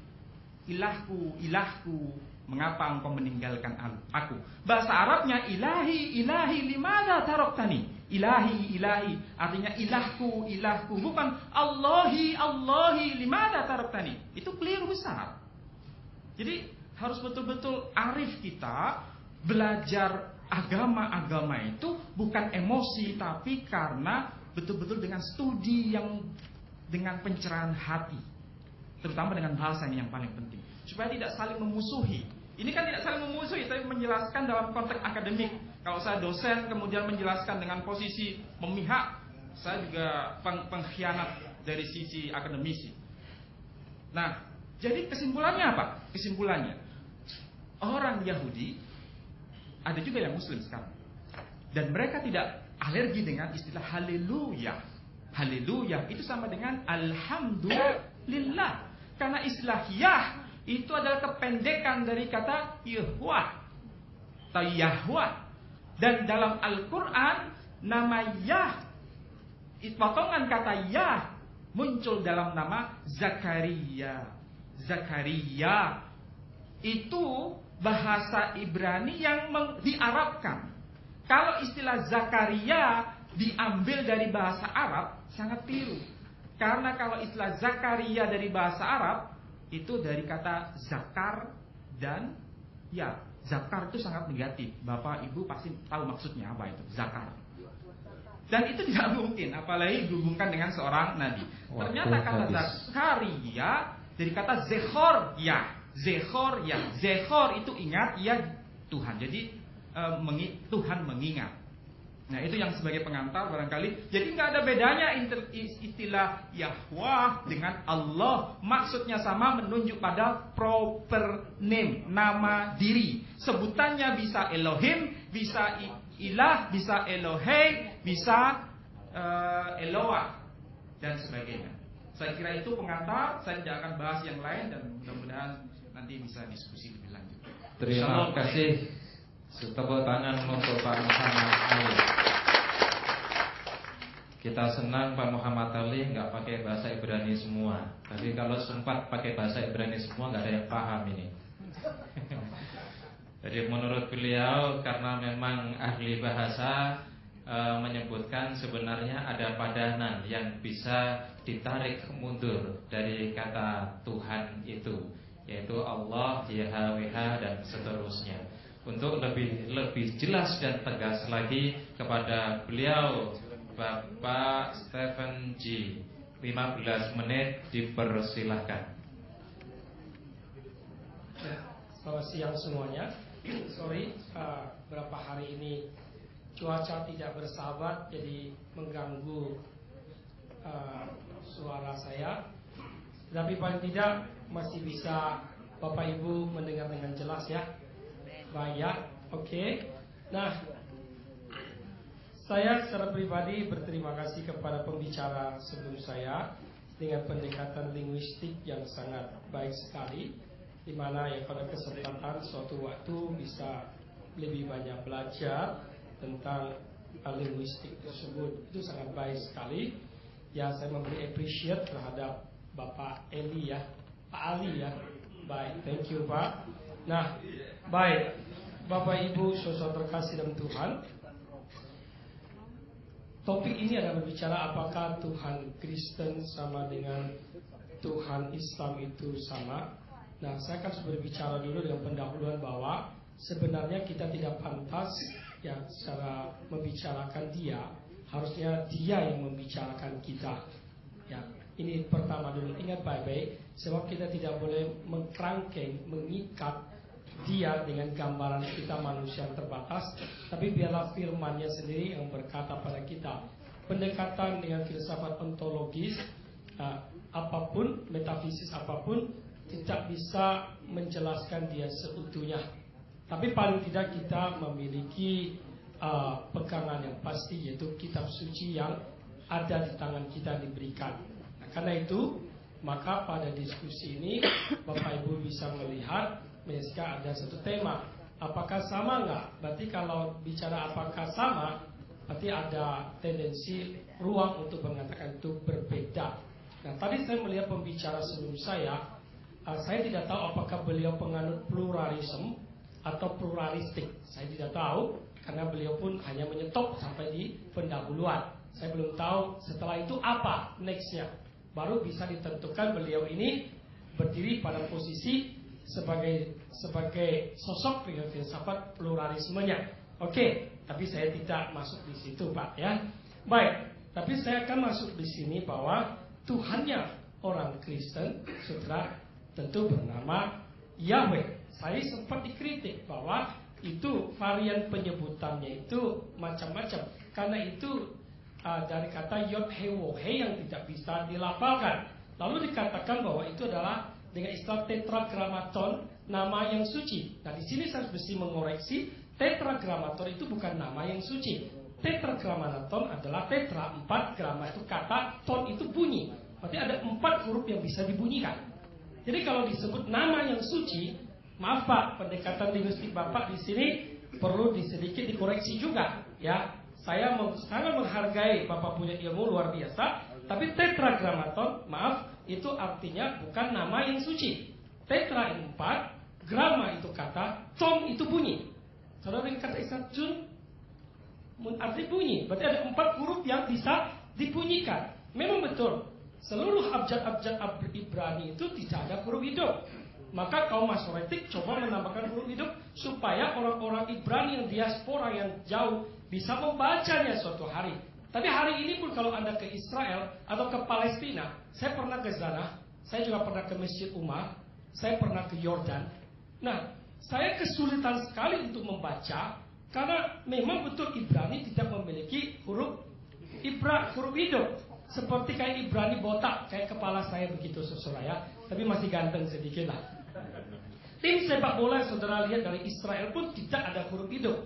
ilahku, ilahku, mengapa engkau meninggalkan aku? Bahasa Arabnya ilahi, ilahi, limada taroktani. Ilahi, ilahi, artinya ilahku, ilahku. Bukan Allahi, Allahi, limada taroktani. Itu keliru besar. Jadi harus betul-betul arif kita. Belajar agama-agama itu bukan emosi, tapi karena betul-betul dengan studi yang dengan pencerahan hati, terutama dengan bahasa ini yang paling penting, supaya tidak saling memusuhi. Ini kan tidak saling memusuhi, tapi menjelaskan dalam konteks akademik. Kalau saya dosen kemudian menjelaskan dengan posisi memihak, saya juga pengkhianat dari sisi akademisi. Nah, jadi kesimpulannya apa? Kesimpulannya, orang Yahudi ada juga yang Muslim sekarang, dan mereka tidak alergi dengan istilah haleluya. Haleluya itu sama dengan alhamdulillah, karena istilah Yah itu adalah kependekan dari kata Yahweh atau Yahweh. Dan dalam Al-Quran nama Yah, potongan kata Yah muncul dalam nama Zakaria. Zakaria itu bahasa Ibrani yang diarabkan. Kalau istilah Zakaria diambil dari bahasa Arab, sangat keliru. Karena kalau istilah Zakaria dari bahasa Arab, itu dari kata zakar dan ya. Zakar itu sangat negatif. Bapak Ibu pasti tahu maksudnya apa itu, zakar. Dan itu tidak mungkin, apalagi dihubungkan dengan seorang nabi. Ternyata kata Zakaria dari kata Zechor ya. Zechor ya, Zechor itu ingat ya Tuhan. Jadi Tuhan mengingat. Nah itu yang sebagai pengantar barangkali. Jadi nggak ada bedanya istilah Yahweh dengan Allah. Maksudnya sama, menunjuk pada proper name, nama diri. Sebutannya bisa Elohim, bisa Ilah, bisa Elohei, bisa Eloah dan sebagainya. Saya kira itu pengantar. Saya tidak akan bahas yang lain dan mudah-mudahan nanti bisa diskusi lebih lanjut. Terima kasih. Tepuk tangan untuk Pak Muhammad Ali. Kita senang Pak Muhammad Ali nggak pakai bahasa Ibrani semua. Tapi kalau sempat pakai bahasa Ibrani semua nggak ada yang paham ini. Jadi menurut beliau karena memang ahli bahasa menyebutkan sebenarnya ada padanan yang bisa ditarik mundur dari kata Tuhan itu, yaitu Allah, YHWH dan seterusnya. Untuk lebih jelas dan tegas lagi kepada beliau Bapak Stephen G, 15 menit dipersilahkan. Selamat siang semuanya. Sorry, berapa hari ini cuaca tidak bersahabat, jadi mengganggu suara saya. Tapi paling tidak masih bisa Bapak Ibu mendengar dengan jelas ya. Baik ya, oke. Nah, saya secara pribadi berterima kasih kepada pembicara sebelum saya dengan pendekatan linguistik yang sangat baik sekali, di mana yang pada kesempatan suatu waktu bisa lebih banyak belajar tentang linguistik tersebut. Itu sangat baik sekali. Ya, saya memberi appreciate terhadap Bapak Eli ya, Pak Ali ya. Baik, thank you Pak. Nah, baik, Bapak Ibu saudara terkasih dalam Tuhan, topik ini adalah berbicara apakah Tuhan Kristen sama dengan Tuhan Islam itu sama. Nah, saya akan berbicara dulu dengan pendahuluan bahwa sebenarnya kita tidak pantas ya secara membicarakan dia, harusnya dia yang membicarakan kita. Ya, ini pertama dulu, ingat baik-baik, sebab kita tidak boleh mengkerangkeng, mengikat dia dengan gambaran kita manusia yang terbatas, tapi biarlah firman-Nya sendiri yang berkata pada kita. Pendekatan dengan filsafat ontologis apapun, metafisis apapun, tidak bisa menjelaskan dia seutuhnya. Tapi paling tidak kita memiliki pegangan yang pasti, yaitu kitab suci yang ada di tangan kita diberikan. Nah, karena itu, maka pada diskusi ini Bapak Ibu bisa melihat misalkan ada satu tema, apakah sama enggak? Berarti kalau bicara apakah sama, berarti ada tendensi ruang untuk mengatakan itu berbeda. Nah, tadi saya melihat pembicara sebelum saya tidak tahu apakah beliau penganut pluralisme atau pluralistik. Saya tidak tahu, karena beliau pun hanya menyetop sampai di pendahuluan. Saya belum tahu setelah itu apa nextnya. Baru bisa ditentukan beliau ini berdiri pada posisi sebagai sosok dengan filsafat pluralismenya. Oke, tapi saya tidak masuk di situ Pak ya. Baik, tapi saya akan masuk di sini bahwa Tuhannya orang Kristen, saudara, tentu bernama Yahweh. Saya sempat dikritik bahwa itu varian penyebutannya itu macam-macam, karena itu dari kata Yod He Wo He yang tidak bisa dilafalkan. Lalu dikatakan bahwa itu adalah dengan istilah tetragrammaton, nama yang suci. Nah, di sini saya mesti mengoreksi, tetragrammaton itu bukan nama yang suci. Tetragrammaton adalah tetra, 4, grama itu kata, ton itu bunyi. Berarti ada 4 huruf yang bisa dibunyikan. Jadi kalau disebut nama yang suci, maaf Pak, pendekatan linguistik Bapak di sini perlu sedikit dikoreksi juga, ya. Saya sangat menghargai Bapak punya ilmu luar biasa, tapi tetragrammaton, maaf, itu artinya bukan nama yang suci. Tetra itu 4, grama itu kata, ton itu bunyi. Saudara dengan kata istilah jun, arti bunyi. Berarti ada 4 huruf yang bisa dibunyikan. Memang betul, seluruh abjad-abjad Ibrani itu tidak ada huruf hidup. Maka kaum Masoretik coba menambahkan huruf hidup supaya orang-orang Ibrani yang diaspora yang jauh bisa membacanya suatu hari. Tapi hari ini pun kalau Anda ke Israel atau ke Palestina, saya pernah ke sana, saya juga pernah ke Masjid Umar, saya pernah ke Yordan. Nah, saya kesulitan sekali untuk membaca Karena memang betul Ibrani tidak memiliki huruf hidup. Seperti kayak Ibrani botak, kayak kepala saya begitu saudara ya. Tapi masih ganteng sedikit lah. Tim sepak bola yang saudara lihat dari Israel pun tidak ada huruf hidup.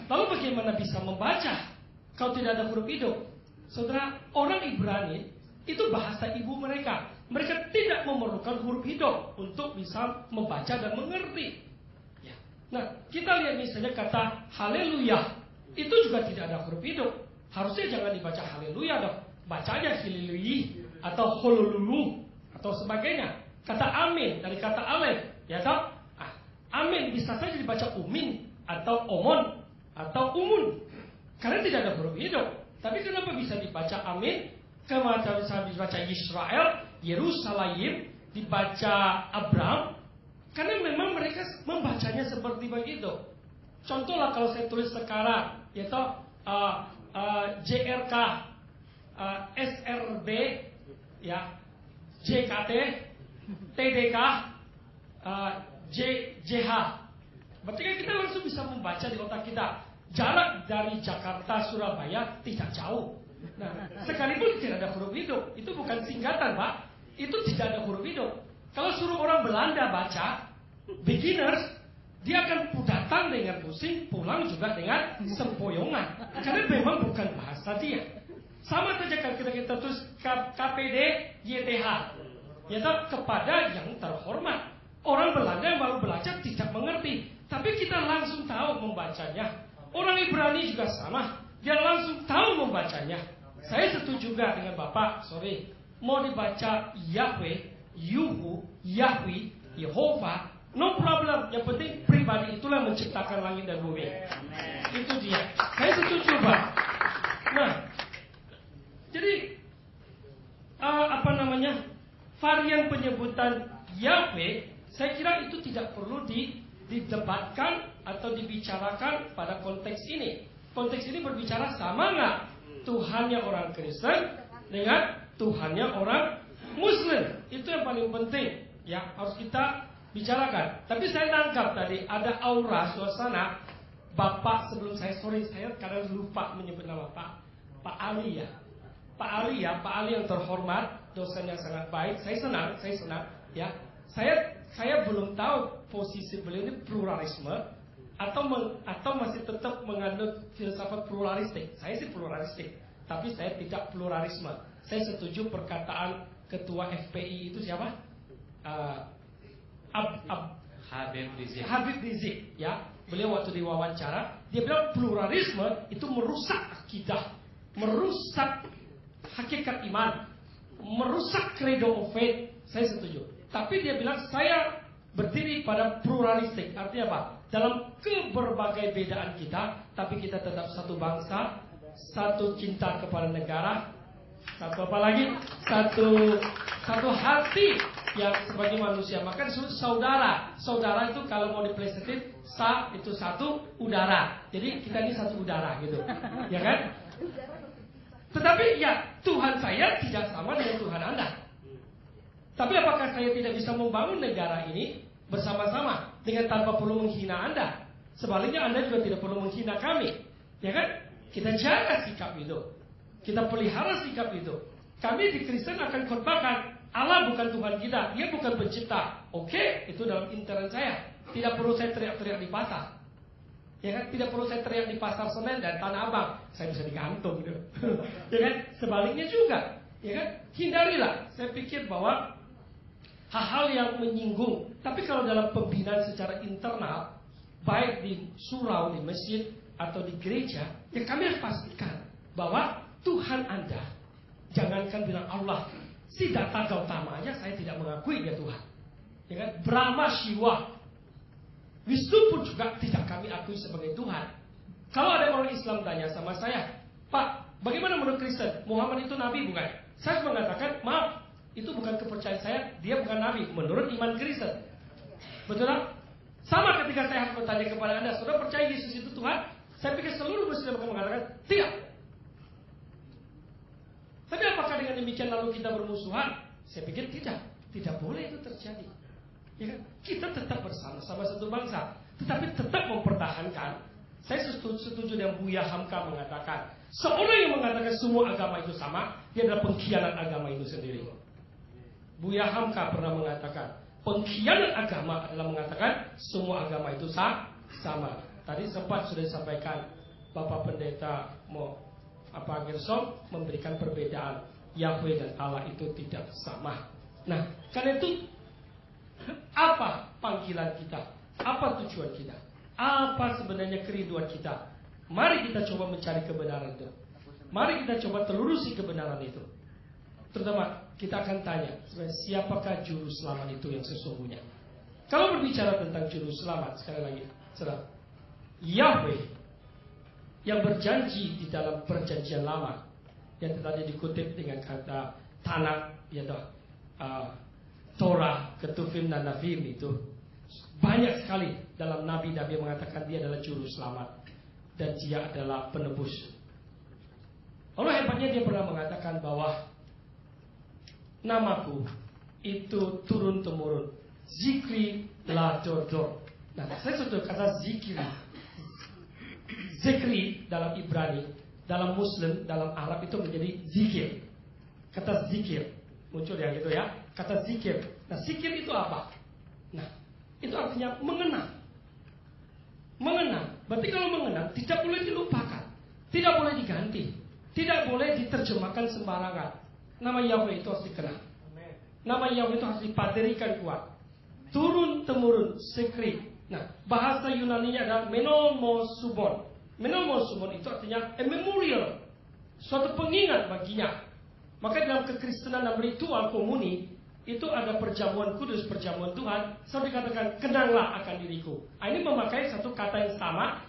Lalu bagaimana bisa membaca kalau tidak ada huruf hidup? Saudara, orang Ibrani itu bahasa ibu mereka. Mereka tidak memerlukan huruf hidup untuk bisa membaca dan mengerti. Ya. Nah, kita lihat misalnya kata haleluya, itu juga tidak ada huruf hidup. Harusnya jangan dibaca haleluya dong. Baca aja hililui atau hololulu atau sebagainya. Kata amin dari kata alef, ya toh? Amin bisa saja dibaca umin atau omon atau umun. Karena tidak ada huruf hidup. Tapi kenapa bisa dibaca amin? Kenapa bisa dibaca Israel, Yerusalem, dibaca Abraham? Karena memang mereka membacanya seperti begitu. Contohlah kalau saya tulis sekarang, yaitu JRK, SRB, ya, JKT, TDK, JH. Berarti kan kita langsung bisa membaca di otak kita. Jarak dari Jakarta Surabaya tidak jauh. Nah, sekalipun tidak ada huruf hidup, itu bukan singkatan, Pak. Itu tidak ada huruf hidup. Kalau suruh orang Belanda baca, beginners, dia akan datang dengan pusing, pulang juga dengan sempoyongan. Karena memang bukan bahasa dia. Sama saja kalau kita tulis KPD YTH, yaitu kepada yang terhormat. Orang Belanda yang baru belajar tidak mengerti, tapi kita langsung tahu membacanya. Orang Ibrani juga sama, dia langsung tahu membacanya. Saya setuju juga dengan Bapak, mau dibaca Yahweh, Yuhu, Yahweh, Yehova, no problem. Yang penting pribadi itulah yang menciptakan langit dan bumi. Itu dia. Saya setuju, Pak. Nah, jadi varian penyebutan Yahweh, saya kira itu tidak perlu didebatkan atau dibicarakan pada konteks ini. Konteks ini berbicara sama nggak Tuhannya orang Kristen dengan Tuhannya orang Muslim. Itu yang paling penting, ya harus kita bicarakan. Tapi saya tangkap tadi ada aura suasana Bapak sebelum saya kadang lupa menyebut nama Pak Ali ya. Pak Ali yang terhormat, dosen yang sangat baik. Saya senang ya. Saya belum tahu posisi beliau ini pluralisme atau masih tetap mengandung filsafat pluralistik. Saya sih pluralistik, tapi saya tidak pluralisme. Saya setuju perkataan ketua FPI itu siapa? Habib Rizik, ya. Beliau waktu diwawancara, dia bilang pluralisme itu merusak akidah, merusak hakikat iman, merusak credo of faith. Saya setuju. Tapi dia bilang saya berdiri pada pluralistik. Artinya apa? Dalam keberbagai bedaan kita, tapi kita tetap satu bangsa, satu cinta kepada negara, satu apa lagi? Satu hati yang sebagai manusia. Maka disebut saudara. Saudara itu kalau mau diplesetin, sa itu satu udara. Jadi kita ini satu udara gitu. Ya kan? Tetapi ya Tuhan saya tidak sama dengan Tuhan Anda. Tapi apakah saya tidak bisa membangun negara ini bersama-sama dengan tanpa perlu menghina Anda? Sebaliknya Anda juga tidak perlu menghina kami. Ya kan? Kita jaga sikap itu. Kita pelihara sikap itu. Kami di Kristen akan khotbahkan Allah bukan Tuhan kita, Dia bukan pencipta. Oke, itu dalam intern saya. Tidak perlu saya teriak-teriak di pasar. Ya kan? Tidak perlu saya teriak di pasar Senen dan Tanah Abang. Saya bisa digantung gitu. Ya kan? Sebaliknya juga. Ya kan? Hindarilah. Saya pikir bahwa hal-hal yang menyinggung. Tapi kalau dalam pembinaan secara internal, baik di surau, di masjid, atau di gereja, ya kami harus pastikan bahwa Tuhan Anda, jangankan bilang Allah, Siddhartha Gautama aja saya tidak mengakui dia Tuhan. Ya kan? Brahma Shiva, Wisnu pun juga tidak kami akui sebagai Tuhan. Kalau ada orang Islam tanya sama saya, Pak, bagaimana menurut Kristen? Muhammad itu Nabi bukan? Saya mengatakan, maaf, itu bukan kepercayaan saya, dia bukan Nabi menurut iman Kristen. Betul tak? Sama ketika saya harus bertanya kepada Anda, saudara percaya Yesus itu Tuhan? Saya pikir seluruh Muslim akan mengatakan tidak. Tapi apakah dengan demikian lalu kita bermusuhan? Saya pikir tidak boleh itu terjadi. Ya kan? Kita tetap bersama-sama satu bangsa, tetapi tetap mempertahankan Saya setuju dengan Buya Hamka mengatakan, seorang yang mengatakan semua agama itu sama, dia adalah pengkhianat agama itu sendiri. Buya Hamka pernah mengatakan, pengkhianat agama adalah mengatakan semua agama itu sama. Tadi sempat sudah disampaikan Bapak Pendeta Gersom memberikan perbedaan Yahweh dan Allah itu tidak sama. Nah, karena itu apa panggilan kita? Apa tujuan kita? Apa sebenarnya kerinduan kita? Mari kita coba mencari kebenaran itu. Mari kita coba telurusi kebenaran itu. Terutama kita akan tanya, siapakah juru selamat itu yang sesungguhnya? Kalau berbicara tentang juru selamat, sekali lagi, saudara, Yahweh yang berjanji di dalam perjanjian lama, yang tadi dikutip dengan kata Tanakh, yaitu Torah, Ketuvim dan Navim itu. Banyak sekali dalam nabi-nabi yang mengatakan dia adalah juru selamat dan dia adalah penebus. Lalu hebatnya dia pernah mengatakan bahwa namaku itu turun temurun, zikri la dor. Nah, saya sudah kata zikri dalam Ibrani, dalam Muslim, dalam Arab itu menjadi zikir. Kata zikir muncul ya gitu ya, kata zikir. Nah, zikir itu apa? Nah, itu artinya mengenang. Mengenang. Berarti kalau mengenang tidak boleh dilupakan, tidak boleh diganti, tidak boleh diterjemahkan sembarangan. Nama Yahweh itu harus dikenal. Nama Yahweh itu harus dipaderikan kuat. Turun temurun, sekri. Nah, bahasa Yunaninya adalah menomosubon. Menomosubon itu artinya a memorial, suatu pengingat baginya. Maka dalam kekristenan dan ritual komuni itu ada perjamuan kudus, perjamuan Tuhan. Sampai katakan, kenanglah akan diriku. Ini memakai satu kata yang sama,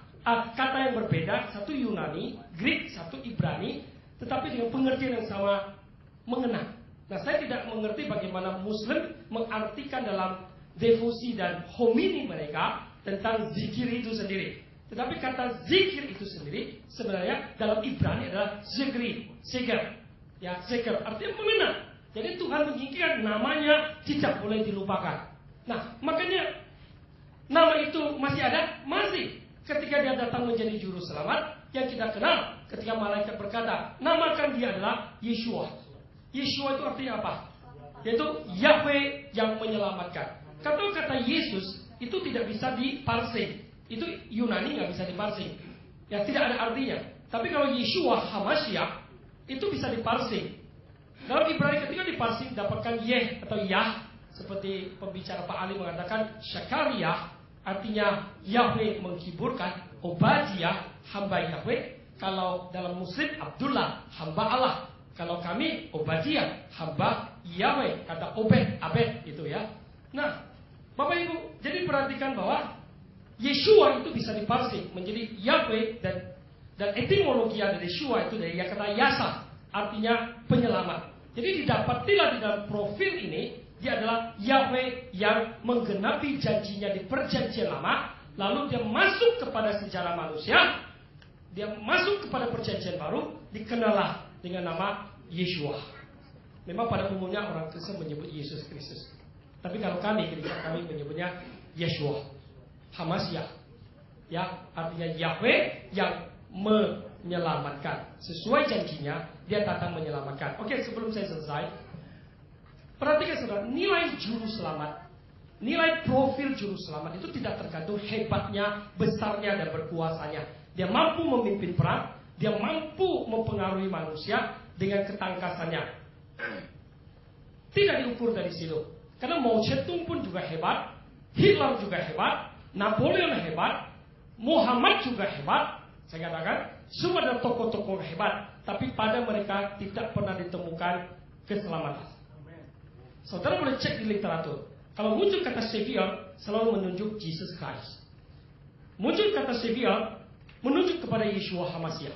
kata yang berbeda, satu Yunani, Greek, satu Ibrani, tetapi dengan pengertian yang sama, mengenang. Nah, saya tidak mengerti bagaimana Muslim mengartikan dalam devosi dan homini mereka tentang zikir itu sendiri. Tetapi kata zikir itu sendiri sebenarnya dalam Ibrani adalah zikri, seger. Ya, seger artinya mengenang. Jadi Tuhan menginginkan namanya tidak boleh dilupakan. Nah, makanya nama itu masih ada, masih. Ketika dia datang menjadi juru selamat, yang kita kenal ketika malaikat berkata, namakan dia adalah Yeshua. Yeshua itu artinya apa? Yaitu Yahweh yang menyelamatkan. Kata Yesus itu tidak bisa diparsing. Itu Yunani nggak bisa diparsing. Ya, tidak ada artinya. Tapi kalau Yeshua Hamashiach itu bisa diparsing. Dalam Ibrani ketika diparsing dapatkan Yeh atau Yah, seperti pembicara Pak Ali mengatakan Syakariah, artinya Yahweh menghiburkan, Obadiah hamba Yahweh. Kalau dalam Muslim Abdullah hamba Allah. Kalau kami Obadiah hamba Yahweh, kata Obed, Abed itu ya. Nah, Bapak Ibu, jadi perhatikan bahwa Yeshua itu bisa diparsing menjadi Yahweh dan etimologi dari Yeshua itu dari kata Yasa, artinya penyelamat. Jadi didapatilah di dalam profil ini dia adalah Yahweh yang menggenapi janjinya di perjanjian lama, lalu dia masuk kepada sejarah manusia, dia masuk kepada perjanjian baru, dikenallah dengan nama Yeshua. Memang pada umumnya orang Kristen menyebut Yesus Kristus, tapi kalau kami menyebutnya Yeshua Hamashiach, ya artinya Yahweh yang menyelamatkan. Sesuai janjinya dia datang menyelamatkan. Oke, sebelum saya selesai, perhatikan saudara, nilai juru selamat, nilai profil juru selamat itu tidak tergantung hebatnya, besarnya dan berkuasanya. Dia mampu memimpin perang, dia mampu mempengaruhi manusia dengan ketangkasannya. Tidak diukur dari situ. Karena Mao Zedong pun juga hebat, Hitler juga hebat, Napoleon hebat, Muhammad juga hebat. Saya katakan semua adalah tokoh-tokoh hebat, tapi pada mereka tidak pernah ditemukan keselamatan. Saudara boleh cek di literatur. Kalau muncul kata Savior, selalu menunjuk Jesus Christ. Muncul kata Savior, menunjuk kepada Yeshua Hamashiach.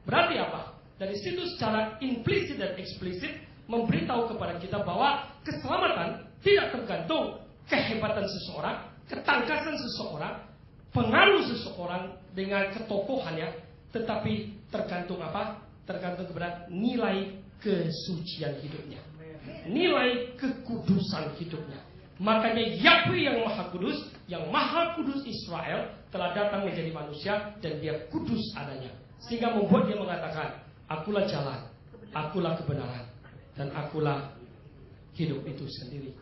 Berarti apa? Dari situ secara implisit dan eksplisit memberitahu kepada kita bahwa keselamatan tidak tergantung kehebatan seseorang, ketangkasan seseorang, pengaruh seseorang dengan ketokohannya, tetapi tergantung apa? Tergantung kepada nilai kesucian hidupnya, nilai kekudusan hidupnya, Makanya Yahweh yang Maha Kudus Israel telah datang menjadi manusia dan dia kudus adanya. Sehingga membuat dia mengatakan, akulah jalan, akulah kebenaran, dan akulah hidup itu sendiri.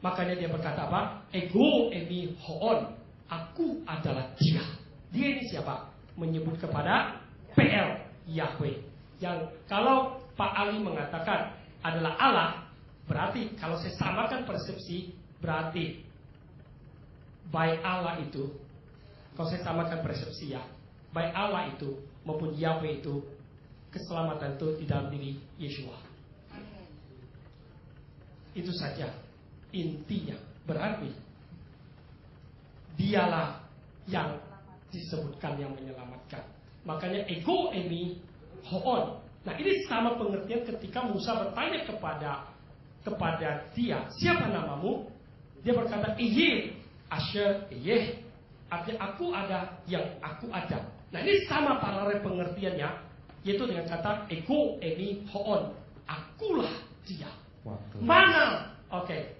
Makanya dia berkata apa? Ego emi hoon, aku adalah dia. Dia ini siapa? Menyebut kepada PL, Yahweh. Yang kalau Pak Ali mengatakan adalah Allah, berarti kalau saya samakan persepsi, berarti baik Allah itu, kalau saya samakan persepsi ya, baik Allah itu maupun Yahweh itu, keselamatan itu di dalam diri Yeshua. Itu saja intinya. Berarti dialah yang disebutkan yang menyelamatkan. Makanya ego emi hoon. Nah ini sama pengertian ketika Musa bertanya kepada dia, siapa namamu? Dia berkata, Iye, Asher, Iye. Artinya aku ada yang aku ada. Nah ini sama paralel pengertiannya, yaitu dengan kata ego emi hoon. Akulah dia. Mana?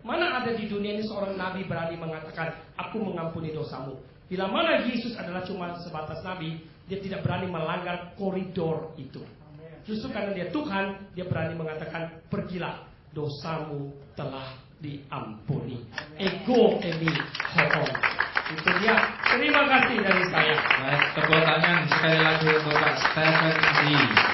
Mana ada di dunia ini seorang nabi berani mengatakan, aku mengampuni dosamu. Bila mana Yesus adalah cuma sebatas nabi, dia tidak berani melanggar koridor itu. Justru karena dia Tuhan, dia berani mengatakan, pergilah, dosamu telah diampuni. Ego emi hoon. Itu dia. Terima kasih dari saya. Baik, tepuk tangan sekali lagi untuk Pak Stephen Lee.